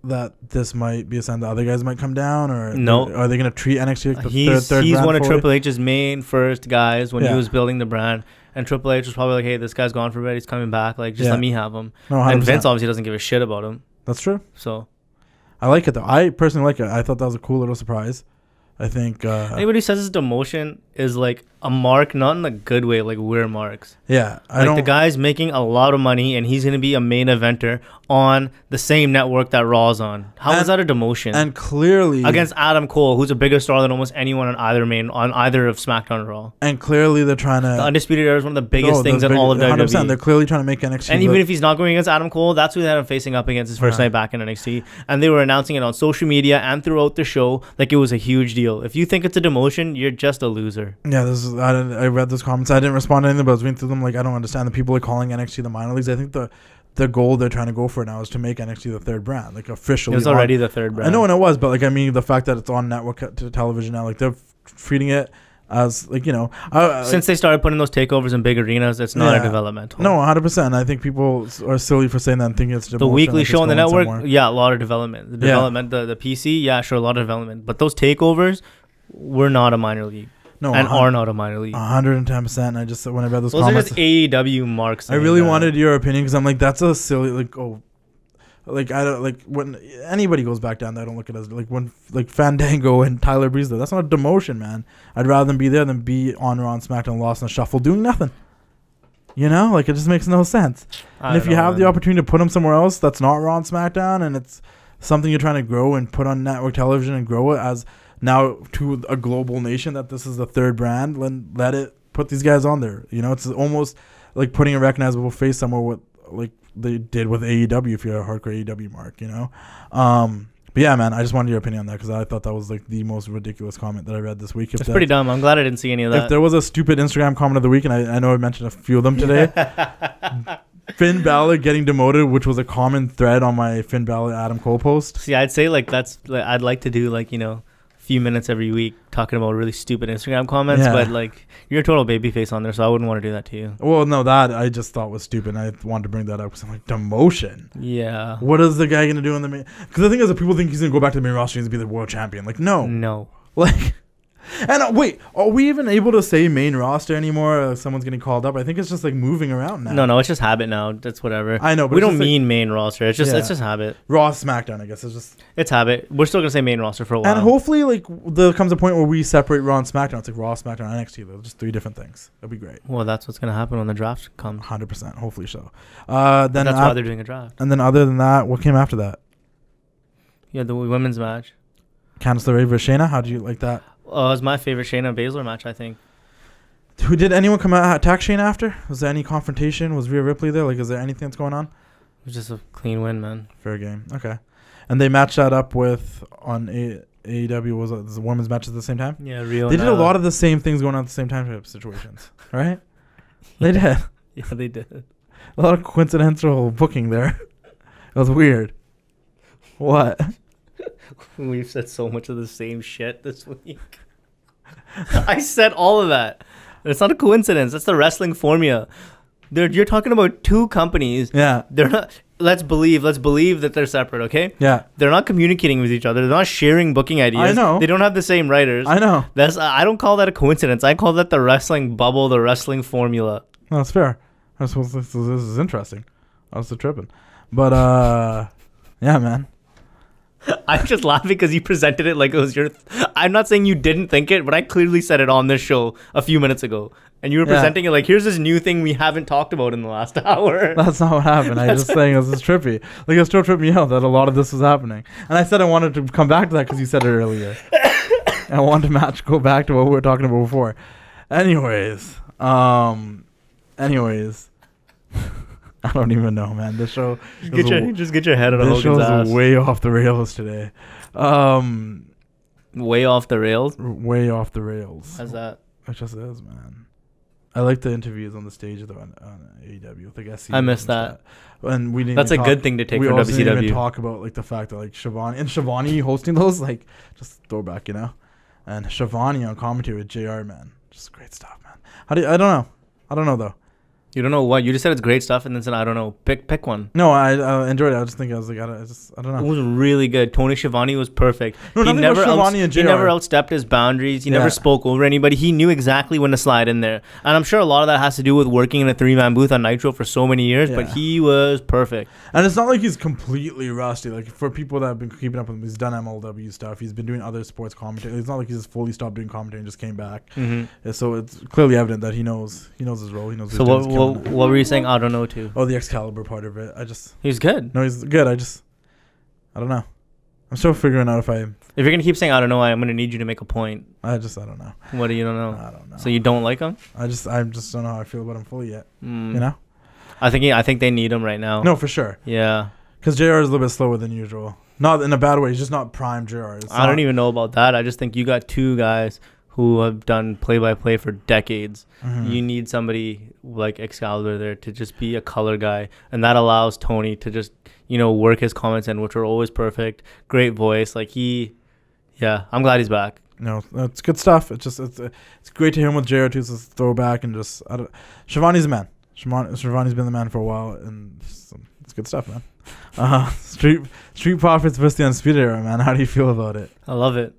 that this might be a sign that other guys might come down, or no? Are they going to treat NXT like the he's third he's brand one of fully? Triple H's main first guys when Yeah. he was building the brand, and Triple H was probably like, "Hey, this guy's gone for a bit. He's coming back. Like, just Yeah. let me have him." No, and 100%. Vince obviously doesn't give a shit about him. That's true. So I like it though. I personally like it. I thought that was a cool little surprise. I think anybody who says it's demotion is like a mark, not in a good way, like we're marks. Yeah, Like the guy's making a lot of money and he's gonna be a main eventer on the same network that Raw's on. How is that a demotion? And clearly against Adam Cole, who's a bigger star than almost anyone on either of SmackDown or Raw. And clearly they're trying to. The Undisputed Era is one of the biggest things in all of WWE. 100%. They're clearly trying to make NXT. And even if he's not going against Adam Cole, that's who they had him facing up against his first night back in NXT. And they were announcing it on social media and throughout the show like it was a huge deal. If you think it's a demotion, you're just a loser. Yeah, I read those comments. I didn't respond to anything, but I was reading through them like I don't understand. The people are calling NXT the minor leagues. I think the goal they're trying to go for now is to make NXT the third brand, like officially. It was already the third brand. I know, and it was, but like I mean, the fact that it's on network television now, like they're treating it as like since they started putting those takeovers in big arenas, it's not a developmental. No, 100%. I think people are silly for saying that and thinking it's the weekly show on the network. Somewhere. Yeah, a lot of development. The development, the PC, yeah, sure, a lot of development. But those takeovers were not a minor league. No, and are not a minor league. 110%. I just when I read those are comments, just AEW marks. I really wanted your opinion because I'm like, that's a silly like I don't like when anybody goes back down there. I don't look at it as like when like Fandango and Tyler Breeze. That's not a demotion, man. I'd rather them be there than be on Raw and SmackDown, lost in the shuffle, doing nothing. Like it just makes no sense. And if you have the opportunity to put them somewhere else that's not Raw and SmackDown, and it's something you're trying to grow and put on network television and grow it as now to a global nation that this is the third brand, let it put these guys on there. It's almost like putting a recognizable face somewhere with like they did with AEW if you're a hardcore AEW mark, But yeah, man, I just wanted your opinion on that because I thought that was like the most ridiculous comment that I read this week. It's pretty dumb. I'm glad I didn't see any of that. If there was a stupid Instagram comment of the week, and I know I mentioned a few of them today, Finn Balor getting demoted, which was a common thread on my Finn Balor Adam Cole post. See, I'd say I'd like to do few minutes every week talking about really stupid Instagram comments, but like you're a total babyface on there, so I wouldn't want to do that to you. Well, no, that I just thought was stupid. I wanted to bring that up because I'm like, demotion. Yeah. What is the guy gonna do in the main? Because the thing is, that people think he's gonna go back to the main roster and be the world champion. Like, no. Like, and wait, are we even able to say main roster anymore? Someone's getting called up. I think it's just like moving around now. No, it's just habit now. That's whatever. I know, but we don't mean main roster. It's just habit. Raw, SmackDown, I guess it's habit. We're still gonna say main roster for a while. And hopefully, like there comes a point where we separate Raw and SmackDown. It's like Raw, SmackDown, and NXT. They're just three different things. That'd be great. Well, that's what's gonna happen when the draft comes. 100%. Hopefully so. Then that's why they're doing a draft. And then other than that, what came after that? Yeah, the women's match. Candice LeRae versus Shayna. How do you like that? It was my favorite Shayna Baszler match, I think. Did anyone come out attack Shayna after? Was there any confrontation? Was Rhea Ripley there? Like, is there anything that's going on? It was just a clean win, man. Fair game. Okay. And they matched that up with on AEW. Was it the women's matches at the same time? Yeah, real. They did a lot of the same things going on at the same time type of situations, right? They did. Yeah, they did. A lot of coincidental booking there. It was weird. What? We've said so much of the same shit this week. I said all of that. It's not a coincidence. That's the wrestling formula. You're talking about two companies. Yeah. They're not. Let's believe that they're separate. Okay. Yeah. They're not communicating with each other. They're not sharing booking ideas. I know. They don't have the same writers. I know. I don't call that a coincidence. I call that the wrestling bubble, the wrestling formula. No, that's fair. I suppose this is interesting. I was tripping, but yeah, man. I'm just laughing because you presented it like it was your. I'm not saying you didn't think it, but I clearly said it on this show a few minutes ago, and you were presenting it like, here's this new thing we haven't talked about in the last hour. That's not what happened. I was just saying it was trippy. Like, it still tripped me out that a lot of this was happening, and I said I wanted to come back to that because you said it earlier. And I wanted to go back to what we were talking about before. Anyways. I don't even know, man. This show just get your head on Hogan's ass. This show's way off the rails today. Way off the rails? Way off the rails. How's that? It just is, man. I like the interviews on the stage though on AEW with like SC. I missed that. And we didn't. That's a good thing to take from WCW. We didn't even talk about like the fact that like Schiavone hosting those, like, just throwback, you know. And Schiavone on commentary with JR, man, just great stuff, man. I don't know though. You don't know what? You just said it's great stuff and then said, I don't know. Pick one. No, I enjoyed it. I just think I was like, I don't know. It was really good. Tony Schiavone was perfect. No, he never outstepped his boundaries. He never Yeah. spoke over anybody. He knew exactly when to slide in there. And I'm sure a lot of that has to do with working in a 3-man booth on Nitro for so many years, but Yeah. he was perfect. And it's not like he's completely rusty. Like, for people that have been keeping up with him, he's done MLW stuff. He's been doing other sports commentary. It's not like he's just fully stopped doing commentary and just came back. Mm-hmm. Yeah, so it's clearly evident that he knows his role. He knows. So what were you saying? I don't know too. Oh, the Excalibur part of it. He's good. No, he's good. I don't know. I'm still figuring out if you're gonna keep saying I don't know, I'm gonna need you to make a point. I don't know. What do you don't know? I don't know. So you don't like him? I just don't know how I feel about him fully yet. You know? I think they need him right now. No, for sure. Yeah. Because JR is a little bit slower than usual. Not in a bad way. He's just not prime JR. I don't even know about that. I just think you got two guys who have done play-by-play for decades. Mm-hmm. You need somebody like Excalibur there to just be a color guy, and that allows Tony to just, work his comments in, which are always perfect. Great voice. I'm glad he's back. No, it's good stuff. It's great to hear him with JR too. It's a throwback, and Schiavone's the man. Schiavone's been the man for a while, and it's good stuff, man. Street Profits versus the Undisputed Era, man. How do you feel about it? I love it.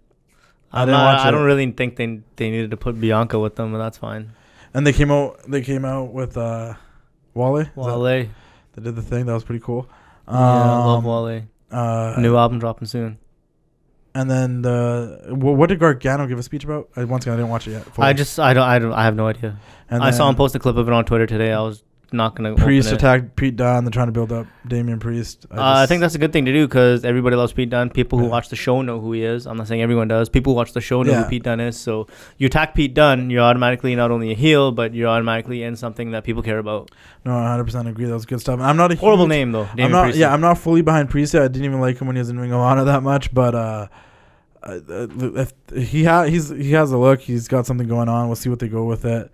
I don't really think they needed to put Bianca with them, but that's fine. And they came out with Wale. Wale. They did the thing. That was pretty cool. I love Wale. New album dropping soon. And then what did Gargano give a speech about? Once again, I didn't watch it yet. I have no idea. And I saw him post a clip of it on Twitter today. I was not gonna. Priest attacked Pete Dunne. They're trying to build up Damian Priest. I think that's a good thing to do because everybody loves Pete Dunne. People who watch the show know who he is. I'm not saying everyone does. People who watch the show know who Pete Dunne is. So you attack Pete Dunne, you're automatically not only a heel, but you're automatically in something that people care about. No, I 100% agree. That was good stuff. I'm not a horrible name though. I'm not fully behind Priest yet. I didn't even like him when he was in Ring of Honor that much, but if he has a look. He's got something going on. We'll see what they go with it.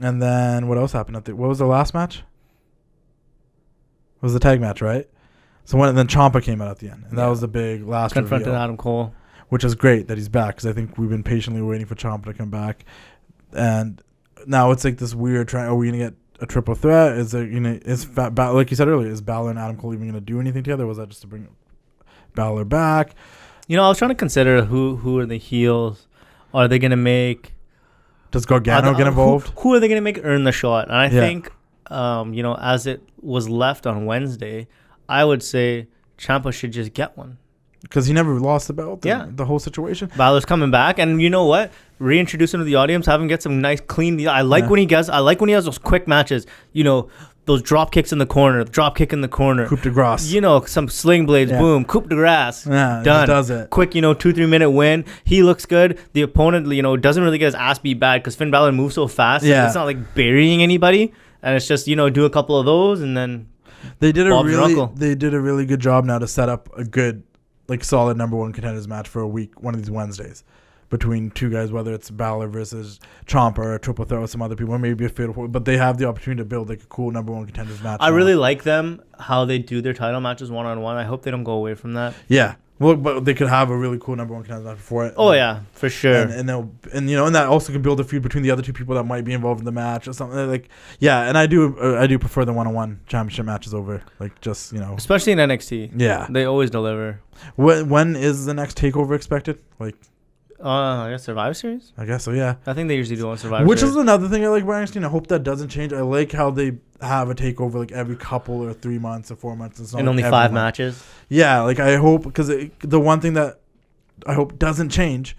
And then what else happened? What was the last match? It was the tag match, right? So then Ciampa came out at the end, and that was the big last confronted reveal, Adam Cole, which is great that he's back because I think we've been patiently waiting for Ciampa to come back, and now it's like this weird trying. Are we gonna get a triple threat? Is there like you said earlier? Is Balor and Adam Cole even gonna do anything together? Was that just to bring Balor back? I was trying to consider who are the heels. Are they gonna make? Does Gargano get involved? Who are they going to make earn the shot? And I think, as it was left on Wednesday, I would say Ciampa should just get one. because he never lost the belt. Yeah, the whole situation. Balor's coming back, and you know what? Reintroduce him to the audience, have him get some nice clean. I like when he gets. I like when he has those quick matches. You know, those drop kicks in the corner, drop kick in the corner, coup de grace. You know, some sling blades, boom, coup de grace. Yeah, done. He does it quick. 2-3 minute win. He looks good. The opponent, doesn't really get his ass beat bad because Finn Balor moves so fast. Yeah, it's not like burying anybody, and it's just do a couple of those and then. They did a really good job now to set up a good, solid number one contenders match for a week, one of these Wednesdays, between two guys, whether it's Balor versus Ciampa or a triple threat with some other people, or maybe a fatal four, but they have the opportunity to build a cool number one contenders match. I really like them how they do their title matches one on one. I hope they don't go away from that. Yeah. Well, but they could have a really cool number one contender match before it. Oh yeah, for sure. And that also can build a feud between the other two people that might be involved in the match or something And I do prefer the one-on-one championship matches over especially in NXT. Yeah, they always deliver. When is the next takeover expected? I guess Survivor Series. I guess so. Yeah, I think they usually do on Survivor. Which Series. is another thing I like about NXT. And I hope that doesn't change. I like how they have a takeover every couple or 3 months or 4 months. It's not and only 5 matches. Yeah, I hope because the one thing that I hope doesn't change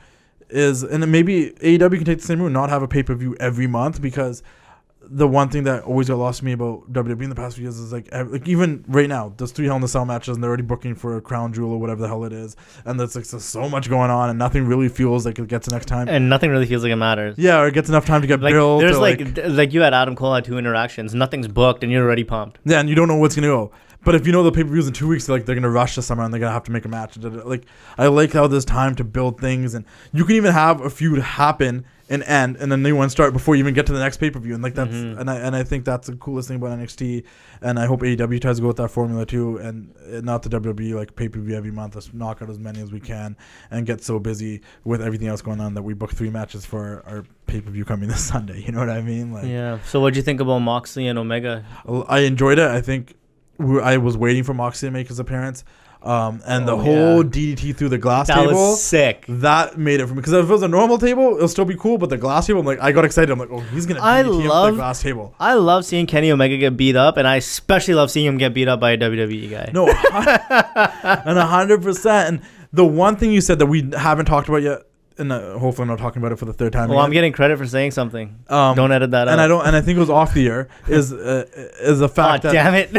is, and then maybe AEW can take the same route, not have a pay-per-view every month, because the one thing that always got lost to me about WWE in the past few years is even right now, there's 3 Hell in a Cell matches and they're already booking for a crown jewel or whatever the hell it is, and there's so much going on and nothing really feels like it gets next time, and nothing really feels like it matters. Yeah, or it gets enough time to get built. There's you had Adam Cole had 2 interactions, nothing's booked, and you're already pumped. Yeah, and you don't know what's gonna go. But if you know the pay-per-views in 2 weeks, they're going to rush this summer and they're going to have to make a match. I like how there's time to build things, and you can even have a feud happen and end and a new one start before you even get to the next pay-per-view. And that's and I think that's the coolest thing about NXT, and I hope AEW tries to go with that formula too, and not the WWE pay-per-view every month. Let's knock out as many as we can and get so busy with everything else going on that we book 3 matches for our pay-per-view coming this Sunday. You know what I mean? Yeah. So what do you think about Moxley and Omega? I enjoyed it. I think I was waiting for Moxley to make his appearance, and the whole DDT through the glass table, that was sick. That made it for me, because if it was a normal table, it'll still be cool, but the glass table, I got excited. I'm like, oh, he's gonna DDT up the glass table. I love seeing Kenny Omega get beat up, and I especially love seeing him get beat up by a WWE guy. No, and 100%. And the one thing you said that we haven't talked about yet, and hopefully I'm not talking about it for the 3rd time. Well, I'm getting credit for saying something. Don't edit that out. And I think it was off the air. Is the fact that, damn it.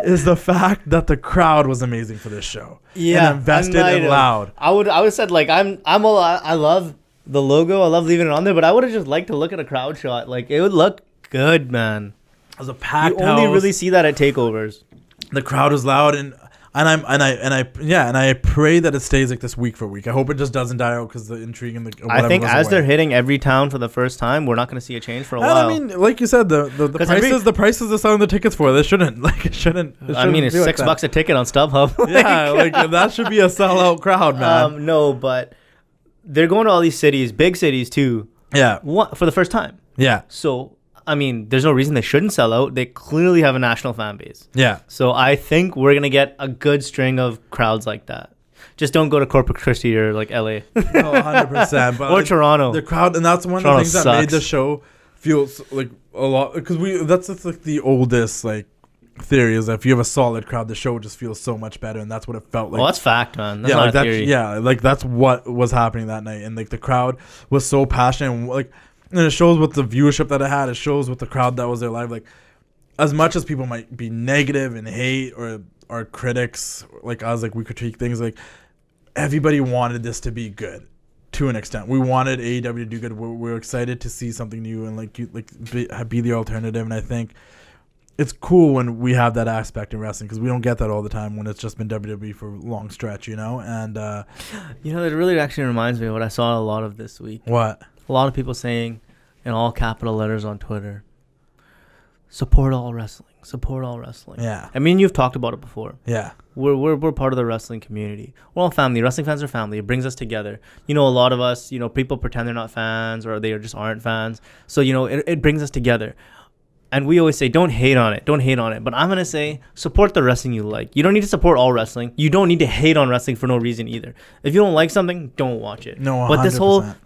is the fact that the crowd was amazing for this show. Yeah, and invested and loud. I would have said I love the logo. I love leaving it on there, but I would have just liked to look at a crowd shot. It would look good, man. It was a packed house. You only really see that at takeovers. The crowd was loud, and I pray that it stays this week for week. I hope it just doesn't die out because the intrigue and the. I think as they're hitting every town for the first time, we're not going to see a change for a while. I mean, like you said, the prices they're selling the tickets for, they shouldn't. It shouldn't. I mean, it's $6 a ticket on StubHub. Yeah, that should be a sellout crowd, man. No, but they're going to all these cities, big cities too. Yeah, for the first time. Yeah. So. I mean, there's no reason they shouldn't sell out. They clearly have a national fan base. Yeah. So I think we're going to get a good string of crowds like that. Just don't go to Corpus Christi or LA. No, 100%. But or Toronto. The crowd, and that's one Toronto of the things that made the show feel a lot, because that's the oldest theory is that if you have a solid crowd, the show just feels so much better, and that's what it felt like. Well, that's fact, man. That's not a theory. Yeah, that's what was happening that night, and the crowd was so passionate, and and it shows with the viewership that it had. It shows with the crowd that was there live. As much as people might be negative and hate or are critics like us, we critique things, everybody wanted this to be good to an extent. We wanted AEW to do good. We're excited to see something new and be the alternative. And I think it's cool when we have that aspect in wrestling, because we don't get that all the time when it's just been WWE for a long stretch, And it really actually reminds me of what I saw a lot of this week. What? A lot of people saying in all capital letters on Twitter, support all wrestling. Support all wrestling. Yeah. I mean, you've talked about it before. Yeah. We're part of the wrestling community. We're all family. Wrestling fans are family. It brings us together. A lot of us, people pretend they're not fans or they just aren't fans. So, it brings us together. And we always say, don't hate on it. Don't hate on it. But I'm going to say, support the wrestling you like. You don't need to support all wrestling. You don't need to hate on wrestling for no reason either. If you don't like something, don't watch it. No, 100%. But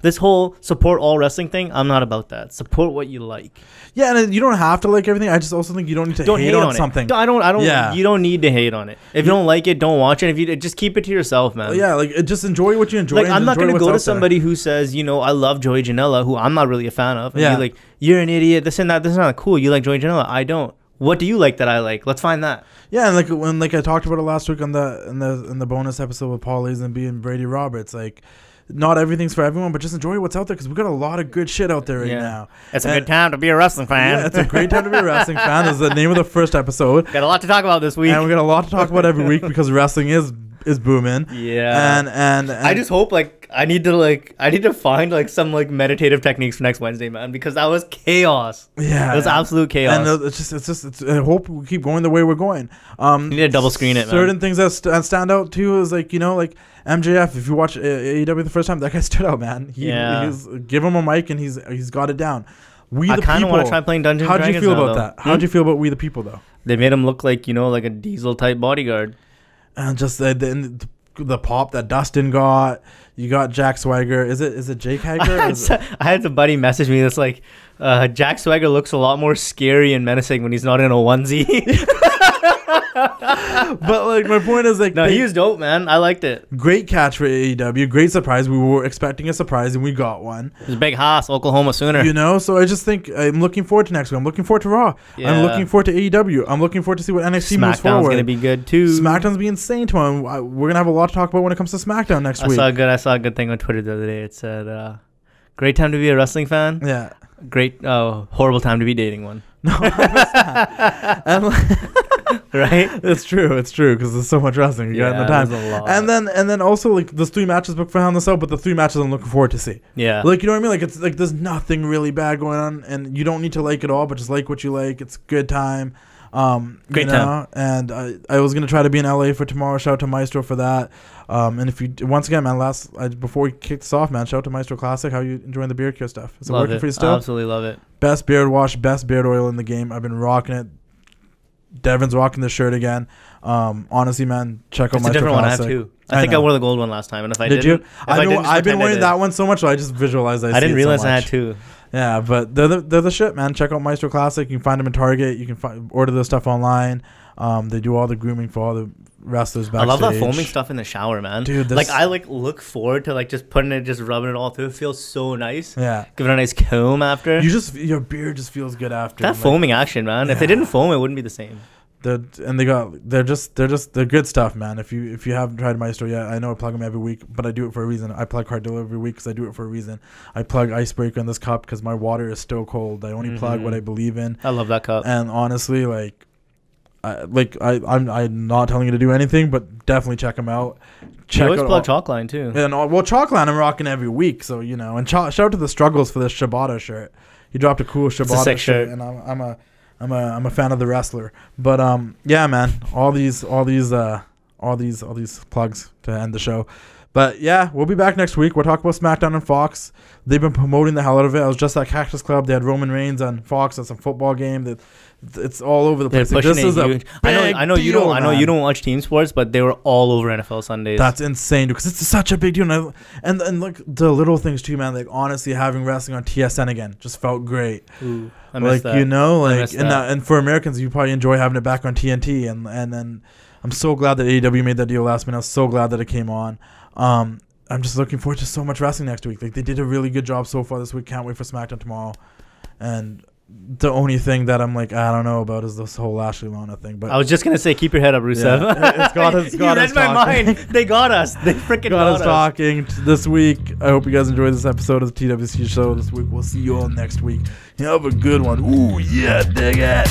this whole support all wrestling thing, I'm not about that. Support what you like. Yeah, and you don't have to like everything. I just also think you don't need to hate on something. I don't. Yeah. You don't need to hate on it. If you don't like it, don't watch it. If you just keep it to yourself, man. Yeah, like just enjoy what you enjoy. Like I'm not going to go to somebody who says, you know, I love Joey Janela, who I'm not really a fan of. And be like, you're an idiot. This and that. This is not cool. You like Joey Janela. I don't. What do you like that I like? Let's find that. Yeah, and like when I talked about it last week on the bonus episode with Paul Lazenby and Brady Roberts, like not everything's for everyone, but just enjoy what's out there because we got a lot of good shit out there right now. It's a good time to be a wrestling fan. Yeah, it's a great time to be a wrestling fan. Is the name of the first episode. Got a lot to talk about this week, and we got a lot to talk about every week because wrestling is booming. Yeah, and I just hope I need to find like some like meditative techniques for next Wednesday, man, because that was chaos. Yeah, it was absolute chaos. And it's just I hope we keep going the way we're going. You need to double screen it, man. Certain things that stand out too is like, you know, like MJF. If you watch AEW the first time, that guy stood out, man. He's give him a mic and he's got it down. I kind of want to try playing Dungeons and Dragons. How'd you feel about that? How'd you feel about We the People though? They made him look like, you know, like a Diesel type bodyguard. And just the pop that Dustin got. You got Jack Swagger. Is it Jake Hager? I had somebody message me that's like, Jack Swagger looks a lot more scary and menacing when he's not in a onesie. But like my point is like, no, he was dope, man. I liked it. Great catch for AEW. Great surprise. We were expecting a surprise and we got one. It was Big Haas, Oklahoma Sooner. You know, so I just think I'm looking forward to next week. I'm looking forward to Raw. Yeah. I'm looking forward to AEW. I'm looking forward to see what NXT moves forward. SmackDown's gonna be good too. SmackDown's be insane tomorrow. We're gonna have a lot to talk about when it comes to SmackDown next week. I saw a good thing on Twitter the other day. It said, "Great time to be a wrestling fan." Yeah. Great, horrible time to be dating one. No, right? It's true because there's so much wrestling. You got in the time. And then also like there's 3 matches booked for Hell in a Cell, but the 3 matches I'm looking forward to see. Yeah. Like, you know what I mean? Like it's like there's nothing really bad going on, and you don't need to like it all, but just like what you like. It's a good time. Great time. And I was gonna try to be in LA for tomorrow. Shout out to Maestro for that. And if you once again, man, before we kick this off, man, shout out to Maestro Classic. How you enjoying the beard care stuff? Is it working for you still? Absolutely love it. Best beard wash, best beard oil in the game. I've been rocking it. Devon's rocking the shirt again. Honestly, man, check out Maestro Classic. It's a different one I have too. I think I wore the gold one last time, and if I didn't, I've been wearing that one so much, so I just visualized. I didn't realize I had two. Yeah, but they're the shit, man. Check out Maestro Classic. You can find them in Target. You can order their stuff online. They do all the grooming for all the wrestlers backstage. I love that foaming stuff in the shower, man. Dude, I look forward to just putting it, just rubbing it all through. It feels so nice. Yeah, give it a nice comb after. Your beard just feels good after. That foaming action, man. Yeah. If they didn't foam, it wouldn't be the same. They're good stuff, man. If you haven't tried Maestro yet, I know I plug them every week, but I do it for a reason. I plug Cardillo every week because I do it for a reason. I plug Icebreaker in this cup because my water is still cold. I only plug what I believe in. I love that cup. And honestly, I'm not telling you to do anything, but definitely check them out. You always plug Chalkline too. And Chalkline I'm rocking every week, so you know. And shout out to the Struggles for this Shibata shirt. He dropped a cool Shibata shirt, and I'm a fan of the wrestler. But yeah, man, all these plugs to end the show. But yeah, we'll be back next week. We'll talk about SmackDown on Fox. They've been promoting the hell out of it. I was just at Cactus Club. They had Roman Reigns on Fox at some football game. It's all over the place. This is a I know you don't watch team sports, but they were all over NFL Sundays. That's insane, because it's such a big deal. And look, the little things too, man. Like honestly, having wrestling on TSN again just felt great. Ooh, I miss that. You know, and for Americans, you probably enjoy having it back on TNT. And then I'm so glad that AEW made that deal last minute. I'm so glad that it came on. I'm just looking forward to so much wrestling next week. Like, they did a really good job so far this week. Can't wait for SmackDown tomorrow. And the only thing that I'm like, I don't know about is this whole Lashley Lana thing. But I was just gonna say, keep your head up, Rusev. Yeah, it's got us. You read my mind. They got us. They freaking got us talking this week. I hope you guys enjoyed this episode of the TWC show this week. We'll see you all next week. You have a good one. Ooh yeah, dig it.